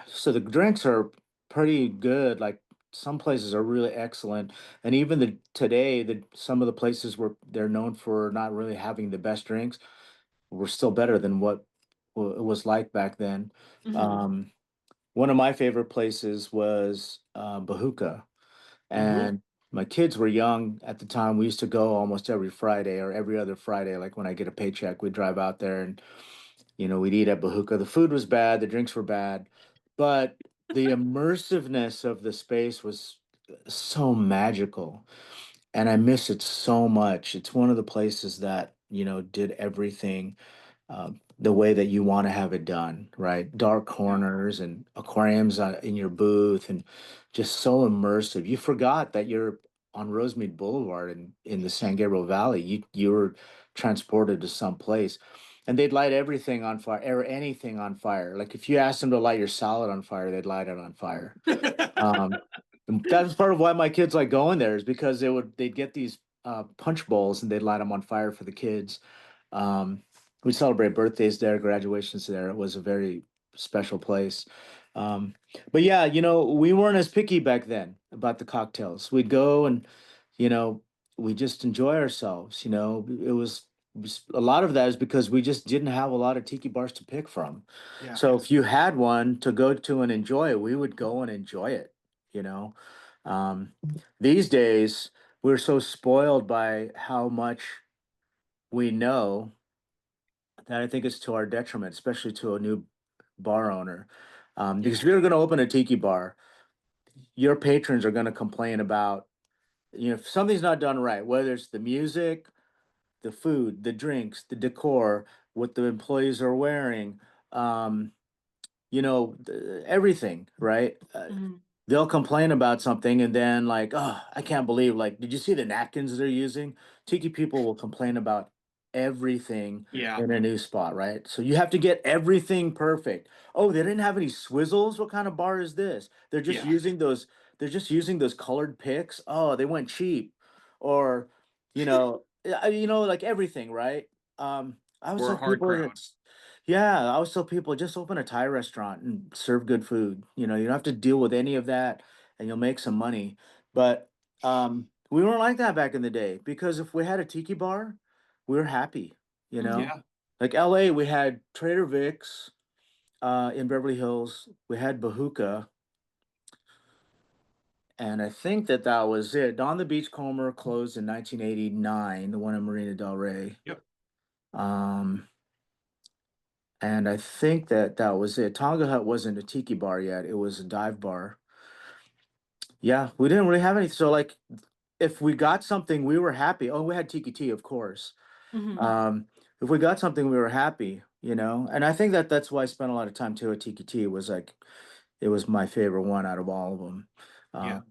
so the drinks are pretty good. Like some places are really excellent, and even today, some of the places where they're known for not really having the best drinks were still better than what it was like back then. Um, One of my favorite places was Bahuka, Hmm. and my kids were young at the time. We used to go almost every Friday or every other Friday. Like when I get a paycheck, we'd drive out there and we'd eat at Bahuka. The food was bad, the drinks were bad, but the immersiveness of the space was so magical. And I miss it so much. It's one of the places that, did everything the way that you want to have it done, right? Dark corners and aquariums in your booth and just so immersive. You forgot that you're on Rosemead Boulevard in the San Gabriel Valley. You were transported to some place. And they'd light everything on fire, or anything on fire. Like if you asked them to light your salad on fire, they'd light it on fire. Um, and that's part of why my kids like going there is because they'd get these punch bowls and they'd light them on fire for the kids. Um, we celebrate birthdays there, graduations there. It was a very special place. Um, but yeah, we weren't as picky back then about the cocktails. We'd go and, you know, we just enjoy ourselves. A lot of that is because we just didn't have a lot of tiki bars to pick from. Yeah. So if you had one to go to and enjoy, we would go and enjoy it, you know. Um, these days, we're so spoiled by how much we know that I think it's to our detriment, especially to a new bar owner. Because if you're going to open a tiki bar, your patrons are going to complain about, if something's not done right, whether it's the music, the food, the drinks, the decor, what the employees are wearing, um, everything, right? Mhm. They'll complain about something and then like, oh, I can't believe, like, did you see the napkins they're using? Tiki people will complain about everything Yeah. in a new spot, right? So you have to get everything perfect. Oh, they didn't have any swizzles. What kind of bar is this? Yeah. They're just using those colored picks. Oh, they went cheap. Or, like everything, right? I was We're a tell hard people crowd. that yeah, I always tell people just open a Thai restaurant and serve good food. You don't have to deal with any of that and you'll make some money. But we weren't like that back in the day because if we had a tiki bar, we were happy, you know? Mhm. Yeah. Like LA, we had Trader Vic's in Beverly Hills, we had Bahuka, and I think that was it. Don the Beachcomber closed in 1989, the one in Marina Del Rey. Yep. Um, And I think that was it. Tonga Hut wasn't a tiki bar yet. It was a dive bar. Yeah, we didn't really have any. So like if we got something, we were happy. Oh, we had tiki tea, of course. Mhm. If we got something, we were happy. And I think that's why I spent a lot of time too at tiki tea. Was like it was my favorite one out of all of them. Yeah.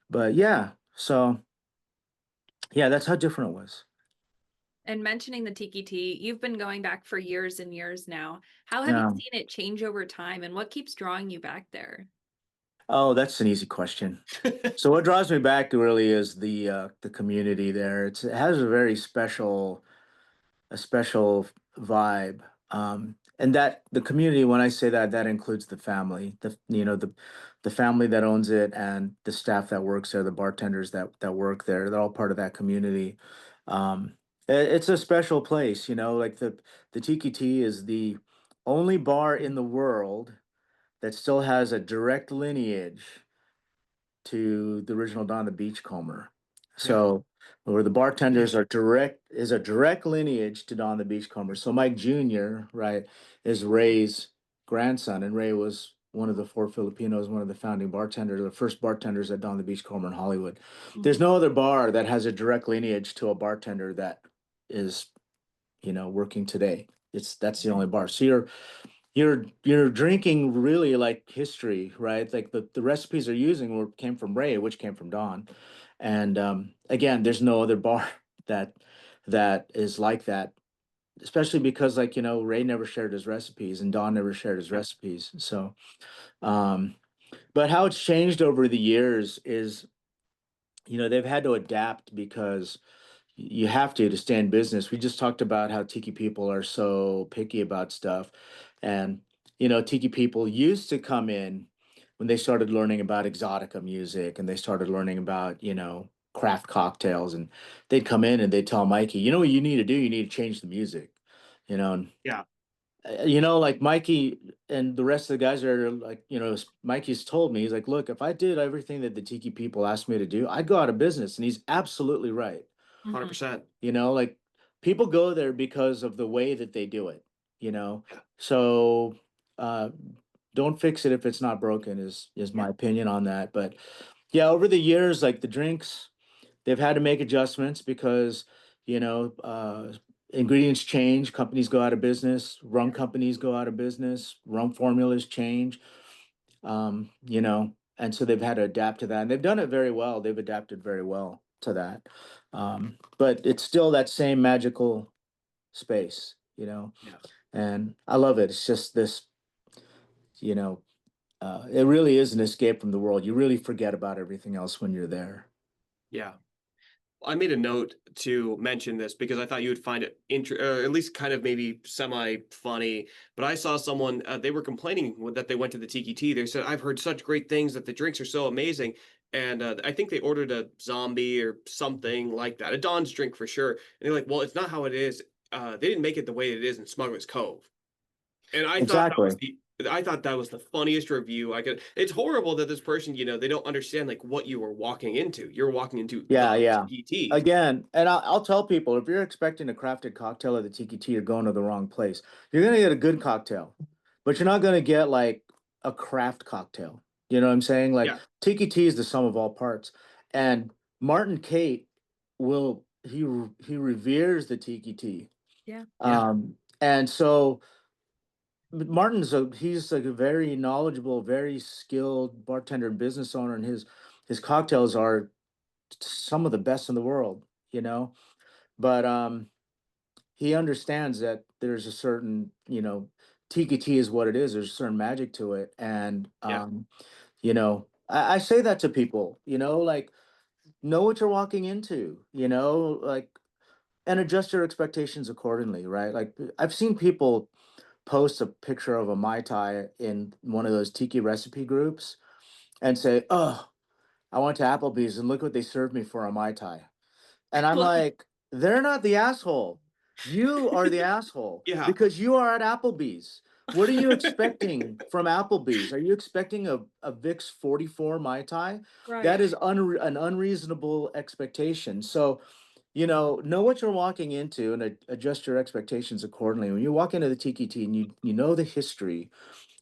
But yeah, so yeah, that's how different it was. And mentioning the tiki tea, you've been going back for years and years now. How have you Yeah. seen it change over time, and what keeps drawing you back there? Oh, that's an easy question. So what draws me back really is the community there. It has a special vibe. And that the community, when I say that, that includes the family, the family that owns it and the staff that works there, the bartenders that work there. They're all part of that community. It's a special place, like the Tiki Tea is the only bar in the world that still has a direct lineage to the original Don the Beachcomber. Yeah. So where the bartenders are is a direct lineage to Don the Beachcomber. So Mike Jr., right, is Ray's grandson, and Ray was one of the four Filipinos, one of the founding bartenders, the first bartenders at Don the Beachcomber in Hollywood. There's no other bar that has a direct lineage to a bartender that is, working today. That's the only bar. So you're drinking really like history, right? Like the recipes they're using came from Ray, which came from Don. And again, there's no other bar that that is like that, especially because Ray never shared his recipes and Don never shared his Yeah. recipes. So but how it's changed over the years is, they've had to adapt because you have to stay in business. We just talked about how tiki people are so picky about stuff. And, tiki people used to come in when they started learning about exotica music and they started learning about, craft cocktails. And they'd come in and they'd tell Mikey, you know what you need to do? You need to change the music, and Yeah. like Mikey and the rest of the guys are like, Mikey's told me, he's like, look, if I did everything that the tiki people asked me to do, I'd go out of business. And he's absolutely right. Mhm. 100%. Like people go there because of the way that they do it. Yeah. So uh don't fix it if it's not broken is Yeah. my opinion on that. But yeah, over the years, like the drinks, they've had to make adjustments because, you know, uh ingredients change, companies go out of business, rum companies go out of business, rum formulas change. And so they've had to adapt to that, and they've done it very well. They've adapted very well to that. But it's still that same magical space. Yeah. And I love it. It's just this, you know, it really is an escape from the world. You really forget about everything else when you're there. Yeah. I made a note to mention this because I thought you would find it at least kind of maybe semi funny. But I saw someone, they were complaining that they went to the Tiki Tea. They said, I've heard such great things that the drinks are so amazing. And I think they ordered a zombie or something like that, a Don's drink for sure. And they're like, well, it's not how it is. They didn't make it the way it is in Smuggler's Cove. And I thought that was Exactly. I thought that was the funniest review I could. It's horrible that this person, they don't understand like what you were walking into. You're walking into Yeah, the yeah. Tiki Tea. Again, and I'll tell people, if you're expecting a crafted cocktail at the Tiki Tea, you're going to the wrong place. You're gonna get a good cocktail, but you're not gonna get like a craft cocktail. You know what I'm saying? Like Yeah, Tiki Tea is the sum of all parts. And Martin Kate he reveres the Tiki Tea. Yeah. yeah, And so he's like a very knowledgeable, very skilled bartender and business owner, and his cocktails are some of the best in the world, you know. But he understands that there's a certain, Tiki Tea is what it is. There's a certain magic to it, and yeah, I say that to people, like know what you're walking into, like and adjust your expectations accordingly, right? Like I've seen people post a picture of a Mai Tai in one of those tiki recipe groups and say, "Oh, I went to Applebee's and look what they served me for a Mai Tai." And I'm Well, like, they're not the asshole. You are the asshole yeah. because you are at Applebee's. What are you expecting from Applebee's? Are you expecting a VIX 44 Mai Tai? That right. is an unreasonable expectation. So, know what you're walking into and adjust your expectations accordingly. When you walk into the Tiki Tea and you know the history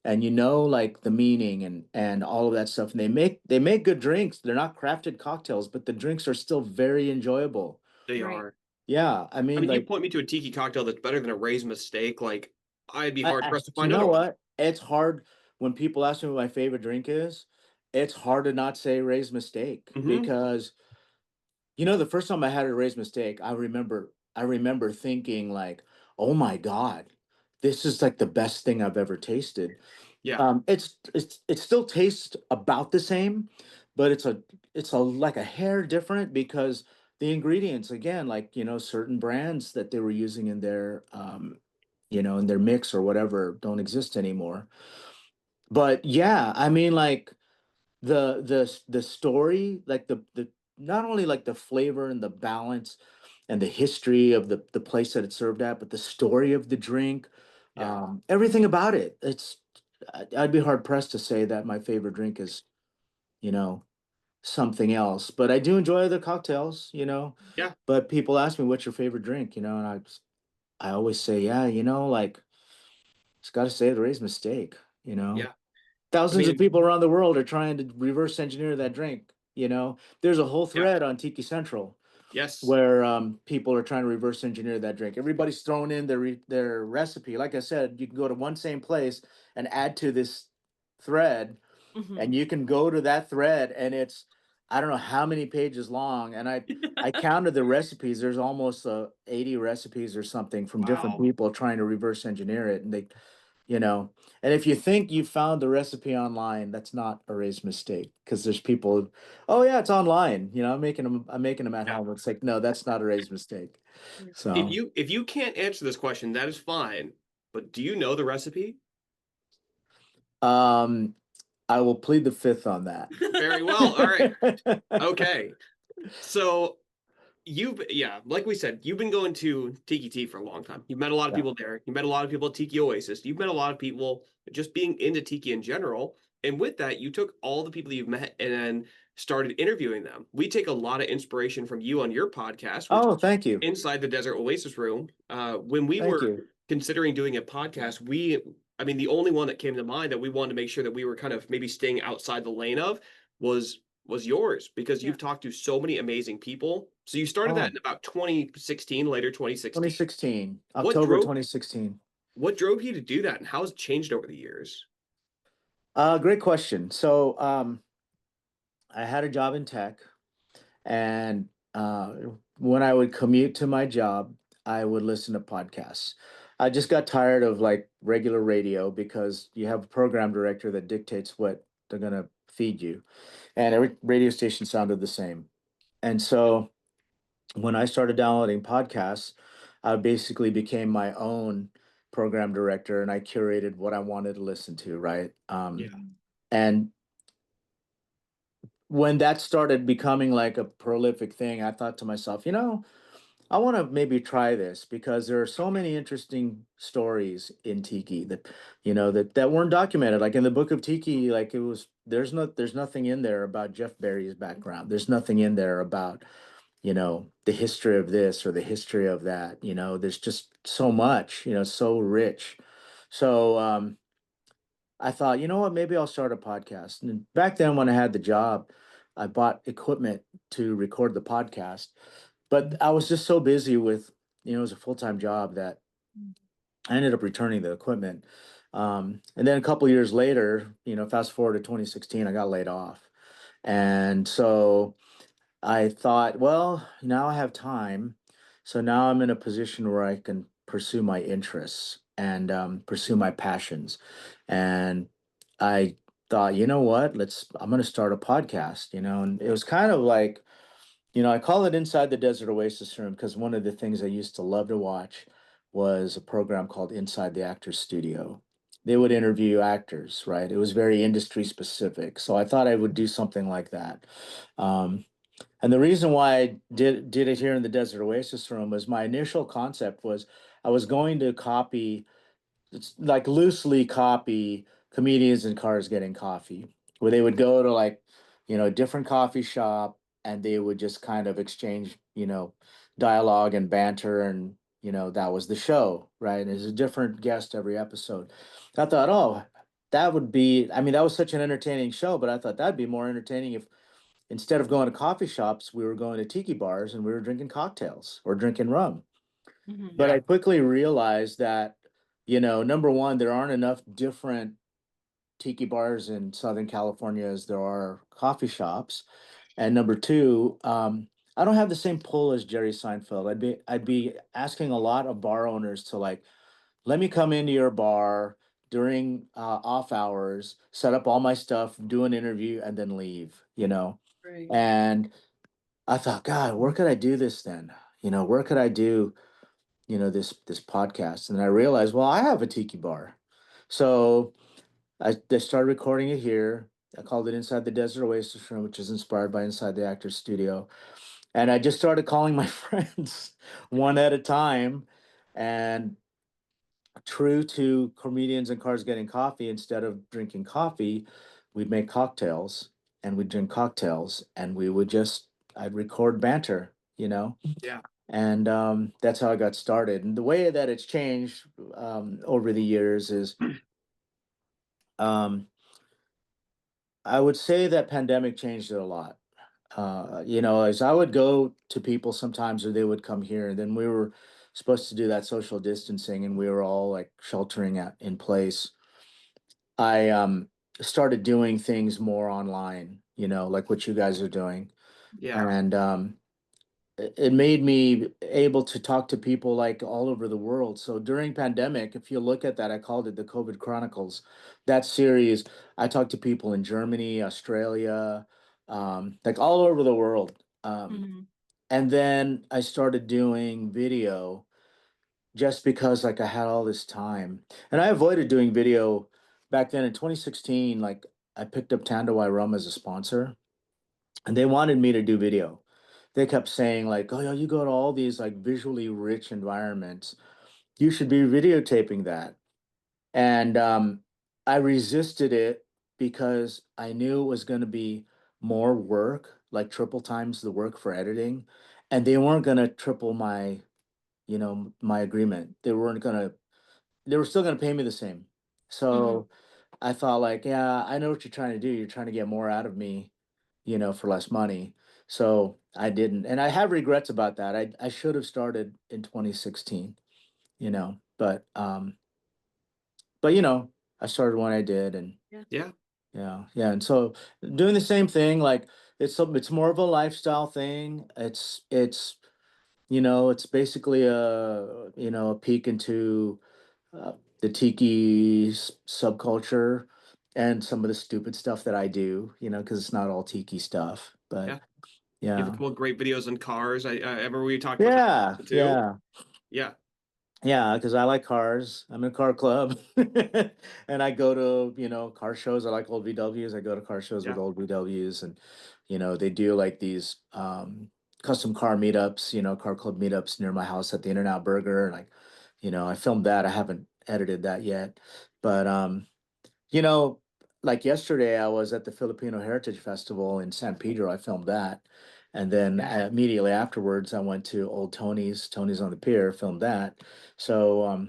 and like the meaning and all of that stuff, and they make good drinks. They're not crafted cocktails, but the drinks are still very enjoyable. They Right. are. Yeah, I I mean, mean, you like, point me to a tiki cocktail that's better than a Ray's Mistake. Like, I'd be hard pressed to you find know otherwise. what? It's hard when people ask me what my favorite drink is. It's hard to not say Ray's Mistake Hmm. because the first time I had a Ray's Mistake, I remember thinking like, oh my God, this is like the best thing I've ever tasted. Yeah, It still tastes about the same, but it's a like a hair different because the ingredients again, like certain brands that they were using in their mix or whatever don't exist anymore. But yeah, I mean like the story, like the not only like the flavor and the balance and the history of the place that it's served at, but the story of the drink, yeah, everything about it. I'd be hard pressed to say that my favorite drink is, you know, something else. But I do enjoy other cocktails, yeah, But people ask me what's your favorite drink, and I always say, yeah, like it's got to say the Ray's Mistake, you know. yeah. I Thousands of mean, people around the world are trying to reverse engineer that drink. There's a whole yeah, thread on Tiki Central yes, where people are trying to reverse engineer that drink. Everybody's throwing in their recipe. Like I said, you can go to one same place and add to this thread, Hmm. and you can go to that thread, and it's I don't know how many pages long. And I counted the recipes. There's almost 80 recipes or something from different wow, people trying to reverse engineer it, and you know and if you think you found the recipe online, that's not a raised mistake because there's people, oh yeah, it's online, I'm making them at yeah. home. It's like, no, that's not a raised mistake. Yeah. If So you can't answer this question, that is fine. But do you know the recipe? um I will plead the fifth on that. Very well. All right. Okay. So yeah, like we said, you've been going to Tiki Tea for a long time. You've met a lot of Yeah. people there. You met a lot of people at Tiki Oasis. You've met a lot of people just being into Tiki in general. And with that, you took all the people that you've met and then started interviewing them. We take a lot of inspiration from you on your podcast, which Oh, is thank you. Inside the Desert Oasis Room. When we Thank were you. considering doing a podcast, I mean, the only one that came to mind that we wanted to make sure that we were kind of maybe staying outside the lane of was was yours because Yeah. you've talked to so many amazing people. So you started that Oh, in about 2016, later 2016. 2016, What October drove 2016. what drove you to do that and how has it changed over the years? Great question. So I had a job in tech, and when I would commute to my job, I would listen to podcasts. I just got tired of like regular radio because you have a program director that dictates what they're going to feed you, and every radio station sounded the same. And so when I started downloading podcasts, I basically became my own program director, and I curated what I wanted to listen to, right? Yeah. And when that started becoming like a prolific thing, I thought to myself, I want to maybe try this because there are so many interesting stories in Tiki that, that weren't documented. Like in the Book of Tiki, like there's nothing in there about Jeff Berry's background. There's nothing in there about, the history of this or the history of that. There's just so much, so rich. So I thought, you know what, maybe I'll start a podcast. And back then when I had the job, I bought equipment to record the podcast. But I was just so busy with, it was a full-time job that I ended up returning the equipment. And then a couple years later, fast forward to 2016, I got laid off. And so I thought, well, now I have time. So now I'm in a position where I can pursue my interests and pursue my passions. And I thought, you know what, I'm going to start a podcast, and it was kind of like, I call it Inside the Desert Oasis Room because one of the things I used to love to watch was a program called Inside the Actors Studio. They would interview actors, right? It was very industry specific. So I thought I would do something like that. Um, and the reason why I did it here in the Desert Oasis Room was my initial concept was I was going to copy, it's like loosely copy comedians in cars getting coffee, where they would go to like, a different coffee shop and they would just kind of exchange, dialogue and banter and that was the show, right? There's a different guest every episode. I thought, oh, that would be, I mean, that was such an entertaining show, but I thought that'd be more entertaining if instead of going to coffee shops, we were going to tiki bars and we were drinking cocktails or drinking rum. Mhm. But Yeah. I quickly realized that, number one, there aren't enough different tiki bars in Southern California as there are coffee shops. And number two, I don't have the same pull as Jerry Seinfeld. I'd be asking a lot of bar owners to like, let me come into your bar during off hours, set up all my stuff, do an interview, and then leave, Right. And I thought, God, where could I do this then? Where could I do, this podcast? And I realized, well, I have a tiki bar. So I started recording it here. I called it Inside the Desert Oasis Room, which is inspired by Inside the Actors Studio. And I just started calling my friends one at a time. And true to comedians and cars getting coffee, instead of drinking coffee, we'd make cocktails and we'd drink cocktails and I'd record banter, Yeah. and that's how I got started. And the way that it's changed over the years is um, I would say that pandemic changed it a lot. As I would go to people sometimes, or they would come here, and then we were supposed to do that social distancing, and we were all like sheltering in place. I started doing things more online, like what you guys are doing, Yeah. and it made me able to talk to people like all over the world. So during pandemic, if you look at that, I called it the COVID Chronicles. That series, I talked to people in Germany, Australia, like all over the world. Mhm. And then I started doing video just because like I had all this time. And I avoided doing video back then in 2016. Like I picked up Tandawai Rum as a sponsor and they wanted me to do video. They kept saying like, "Oh, yeah, you go to all these like visually rich environments. You should be videotaping that." And I resisted it because I knew it was going to be more work, like triple times the work for editing, and they weren't going to triple my agreement. They were still going to pay me the same. Mhm. So I thought like, yeah, I know what you're trying to do. You're trying to get more out of me, for less money. So I didn't. And I have regrets about that. I should have started in 2016, but I started when I did and Yeah. yeah, yeah. And so doing the same thing, like it's more of a lifestyle thing. It's basically a peek into uh, the tiki subculture and some of the stupid stuff that I do, because it's not all tiki stuff. But Yeah. You have a yeah, couple of great videos on cars. I remember we talked about yeah, that too. yeah, Yeah. yeah, because I like cars. I'm in a car club, and I go to car shows. I like old VWs. I go to car shows with Yeah. old VWs, and they do like these custom car meetups, car club meetups near my house at the In-N-Out Burger. Like, I filmed that. I haven't edited that yet, but you know, like yesterday, I was at the Filipino Heritage Festival in San Pedro. I filmed that. And then immediately afterwards, I went to Old Tony's on the Pier, filmed that. So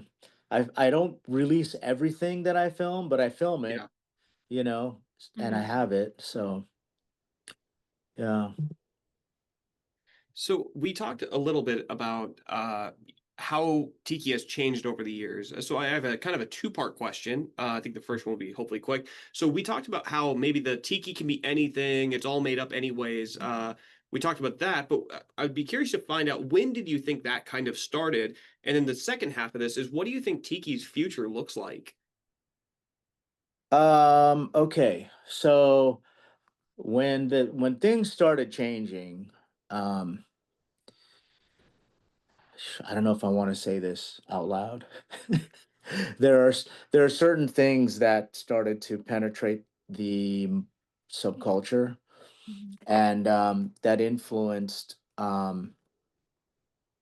I don't release everything that I film, but I film it, Yeah. and I Mhm. have it. So yeah. So we talked a little bit about how Tiki has changed over the years. So I have a kind of a two-part question. I think the first one will be hopefully quick. So we talked about how maybe the Tiki can be anything; it's all made up anyways. We talked about that, but I'd be curious to find out, when did you think that kind of started? And then the second half of this is, what do you think Tiki's future looks like? Okay. So when things started changing, um, I don't know if I want to say this out loud. There are there are certain things that started to penetrate the subculture, Mhm. and that influenced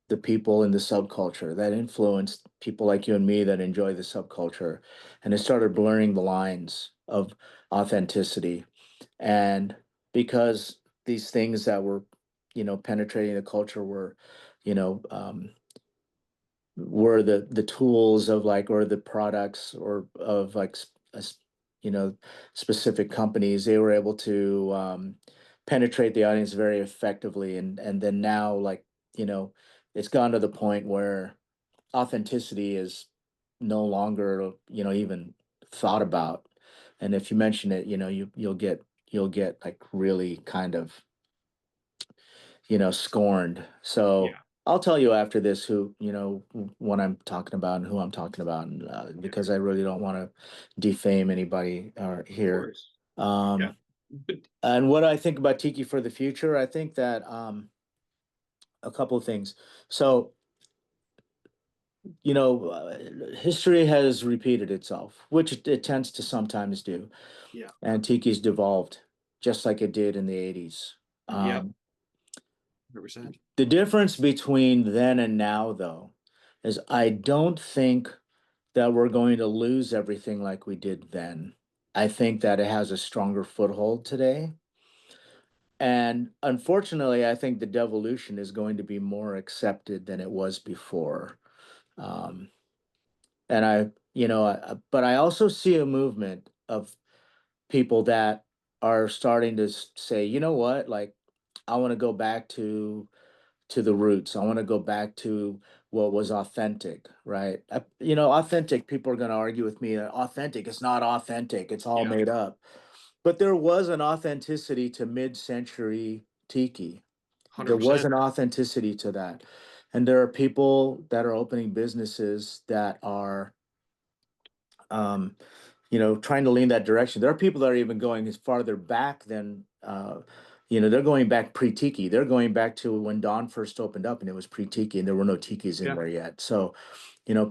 the people in the subculture. That influenced people like you and me that enjoy the subculture, and it started blurring the lines of authenticity. And because these things that were, penetrating the culture you know, um, were the tools of like, or the products or of like specific companies, they were able to penetrate the audience very effectively. And then now, like, you know it's gone to the point where authenticity is no longer, even thought about. And if you mention it, you'll get like really kind of, scorned. So Yeah, I'll tell you after this what I'm talking about and who I'm talking about, and, yeah, because I really don't want to defame anybody of here. course. Yeah, Um, but and what I think about Tiki for the future, I think that a couple of things. So, history has repeated itself, which it tends to sometimes do. yeah, And Tiki's devolved just like it did in the 80s. Mhm. yeah, Um, 100%. The difference between then and now, though, is I don't think that we're going to lose everything like we did then. I think that it has a stronger foothold today. And unfortunately, I think the devolution is going to be more accepted than it was before. Um, and but I also see a movement of people that are starting to say, you know what, like, I want to go back to the roots. I want to go back to what was authentic, right? Authentic, people are going to argue with me that authentic, it's not authentic, it's all Yeah, made up. But there was an authenticity to mid-century tiki. There was 100%. an authenticity to that. And there are people that are opening businesses that are um, trying to lean that direction. There are people that are even going as farther back than, they're going back pre-tiki. They're going back to when Dawn first opened up, and it was pre-tiki, and there were no tikis in Yeah, there yet. So,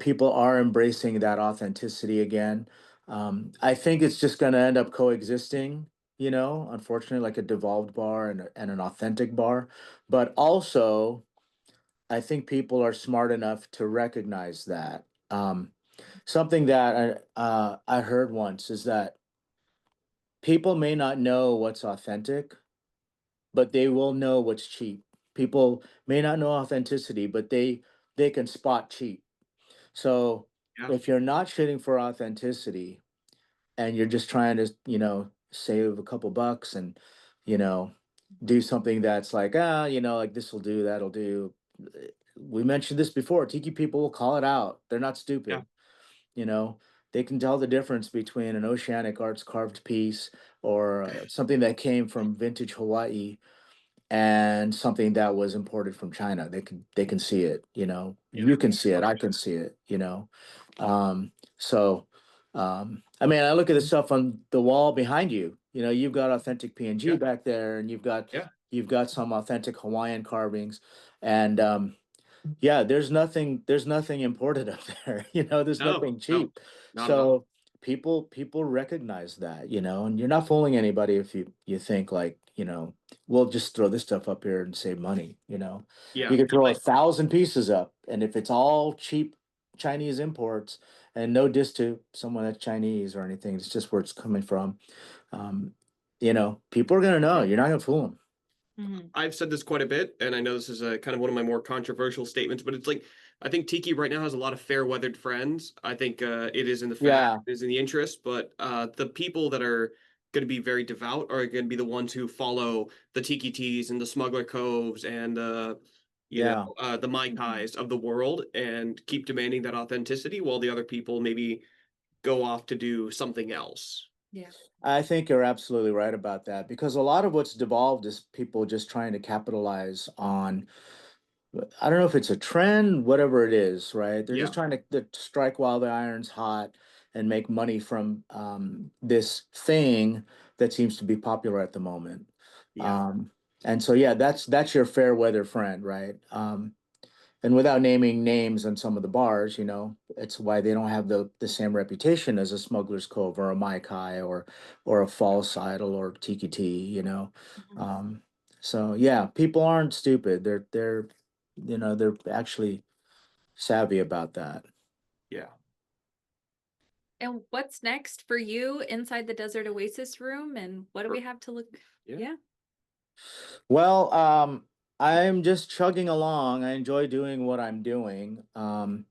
people are embracing that authenticity again. I think it's just going to end up coexisting. Unfortunately, like a devolved bar and an authentic bar, but also I think people are smart enough to recognize that. Something that I heard once is that people may not know what's authentic, but they will know what's cheap. People may not know authenticity, but they can spot cheap. So yeah, if you're not shooting for authenticity and you're just trying to, save a couple bucks and, you know, do something that's like, like this will do, that'll do. We mentioned this before. Tiki people will call it out. They're not yeah, stupid. You know, they can tell the difference between an Oceanic Arts carved piece or something that came from vintage Hawaii and something that was imported from China. They can see it, yeah, you can see it, I 100%. can see it. So I mean, I look at the stuff on the wall behind you. You've got authentic PNG Yeah, back there, and yeah, you've got some authentic Hawaiian carvings. And yeah, there's nothing imported up there. There's no, nothing no, cheap. not at all. So people recognize that, and you're not fooling anybody if you think like, we'll just throw this stuff up here and save money. Yeah. You could throw 1,000 pieces up, and if it's all cheap Chinese imports, and no diss to someone that's Chinese or anything, it's just where it's coming from. Um, people are gonna know. You're not gonna fool them. Mhm. I've said this quite a bit, and I know this is a kind of one of my more controversial statements, but it's like I think Tiki right now has a lot of fair-weathered friends. I think it is in the fact, Yeah, it is in the interest, but the people that are going to be very devout are going to be the ones who follow the Tiki Teas and the Smuggler Coves and yeah. the Mai Tais of the world and keep demanding that authenticity, while the other people maybe go off to do something else. Yeah. I think you're absolutely right about that, because a lot of what's devolved is people just trying to capitalize on, I don't know if it's a trend, whatever it is, right? They're just Yeah, trying to strike while the iron's hot and make money from this thing that seems to be popular at the moment. yeah, Um, and so, yeah, that's your fair weather friend, right? And without naming names on some of the bars, it's why they don't have the same reputation as a Smuggler's Cove or a Mai Kai or a False Idol or Tiki T, Mhm. Um, so yeah, people aren't stupid. They're actually savvy about that. yeah. And what's next for you inside the Desert Oasis room? And what do we have to look? Yeah. Yeah. Well, I'm just chugging along. I enjoy doing what I'm doing. I'm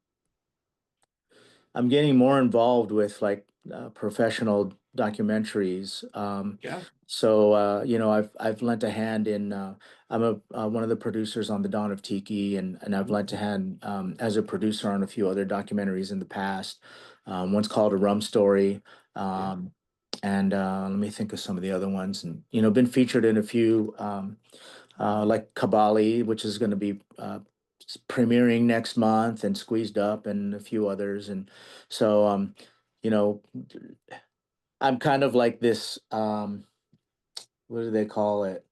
getting more involved with like professional documentaries. Yeah. So I've lent a hand in. I'm one of the producers on the Dawn of Tiki, and I've lent a hand as a producer on a few other documentaries in the past. One's called A Rum Story, Yeah. um, and let me think of some of the other ones. And been featured in a few. Like Kabali, which is going to be premiering next month, and Squeezed Up, and a few others. And so, you know, I'm kind of like this. What do they call it?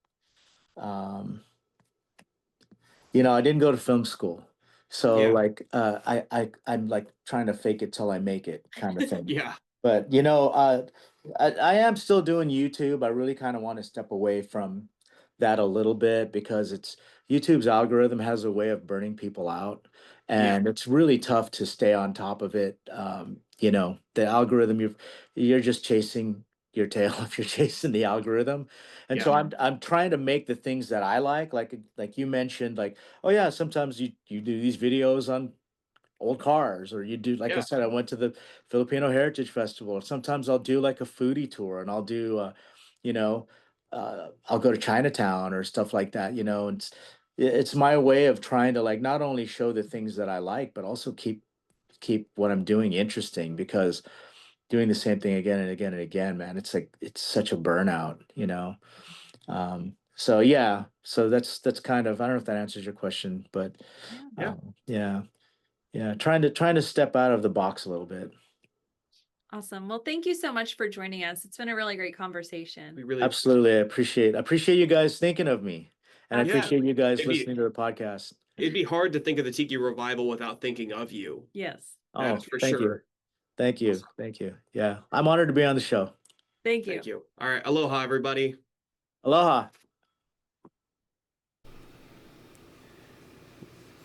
Um, I didn't go to film school, so Yeah. like, I'm like trying to fake it till I make it kind of thing. Yeah. But I am still doing YouTube. I really kind of want to step away from that a little bit, because YouTube's algorithm has a way of burning people out, Yeah. and it's really tough to stay on top of it. The algorithm, you're just chasing your tail if you're chasing the algorithm. And so Yeah. I'm trying to make the things that I like you mentioned, like, oh yeah, sometimes you do these videos on old cars, or you do, like I Yeah. said, I went to the Filipino Heritage Festival. Sometimes I'll do like a foodie tour, and I'll do you know I'll go to Chinatown or stuff like that, and it's my way of trying to, like, not only show the things that I like, but also keep what I'm doing interesting, because doing the same thing again and again and again, man, it's like, it's such a burnout. So yeah, so that's kind of, I don't know if that answers your question, but Yeah. Yeah. yeah. Yeah, trying to step out of the box a little bit. Awesome. Well, thank you so much for joining us. It's been a really great conversation. We really Absolutely. I appreciate you guys thinking of me. And I yeah. appreciate you guys It'd be listening to the podcast. it'd be hard to think of the Tiki revival without thinking of you. Yes. Oh, That's for thank you. sure. Thank you. Awesome. Thank you. Yeah. I'm honored to be on the show. Thank you. Thank you. All right. Aloha, everybody. Aloha.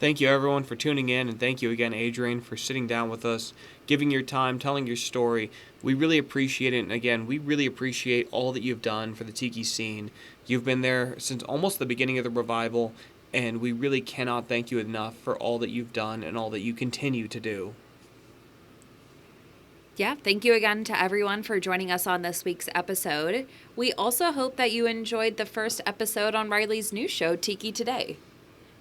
Thank you, everyone, for tuning in, and thank you again, Adrian, for sitting down with us, giving your time, telling your story. We really appreciate it, and again, we really appreciate all that you've done for the Tiki scene. You've been there since almost the beginning of the revival, and we really cannot thank you enough for all that you've done and all that you continue to do. Yeah, thank you again to everyone for joining us on this week's episode. We also hope that you enjoyed the first episode on Riley's new show, Tiki Today.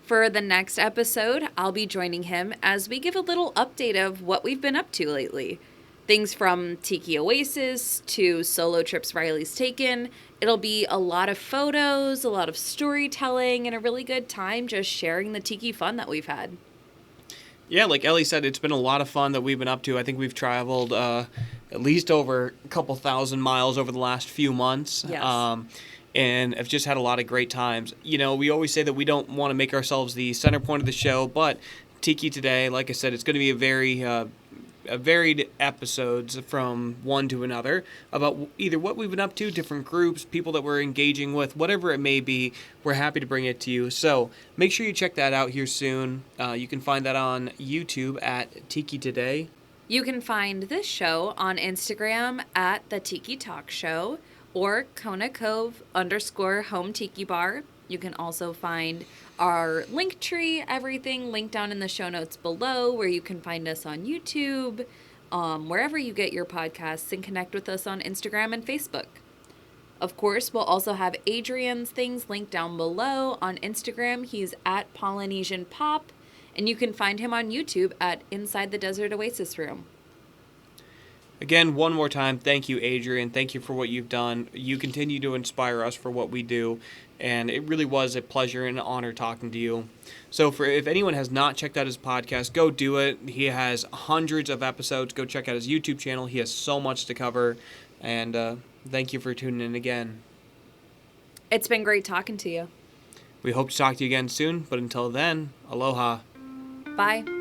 For the next episode, I'll be joining him as we give a little update of what we've been up to lately. Things from Tiki Oasis to solo trips Riley's taken. It'll be a lot of photos, a lot of storytelling, and a really good time just sharing the Tiki fun that we've had. Yeah, like Ellie said, it's been a lot of fun that we've been up to. I think we've traveled at least over a couple thousand miles over the last few months. Yes. And have just had a lot of great times. We always say that we don't want to make ourselves the center point of the show, but Tiki Today, like I said, it's going to be a very varied episodes from one to another about either what we've been up to, different groups, people that we're engaging with, whatever it may be. We're happy to bring it to you. So make sure you check that out here soon. You can find that on YouTube at Tiki Today. You can find this show on Instagram at the Tiki Talk Show or Kona Cove _home tiki bar. You can also find our link tree, everything linked down in the show notes below, where you can find us on YouTube, wherever you get your podcasts, and connect with us on Instagram and Facebook. Of course, we'll also have Adrian's things linked down below. On Instagram, he's at Polynesian Pop, and you can find him on YouTube at Inside the Desert Oasis Room. Again, one more time, thank you, Adrian. Thank you for what you've done. You continue to inspire us for what we do, and it really was a pleasure and an honor talking to you. So if anyone has not checked out his podcast, go do it. He has hundreds of episodes. Go check out his YouTube channel. He has so much to cover, and thank you for tuning in again. It's been great talking to you. We hope to talk to you again soon, but until then, aloha. Bye.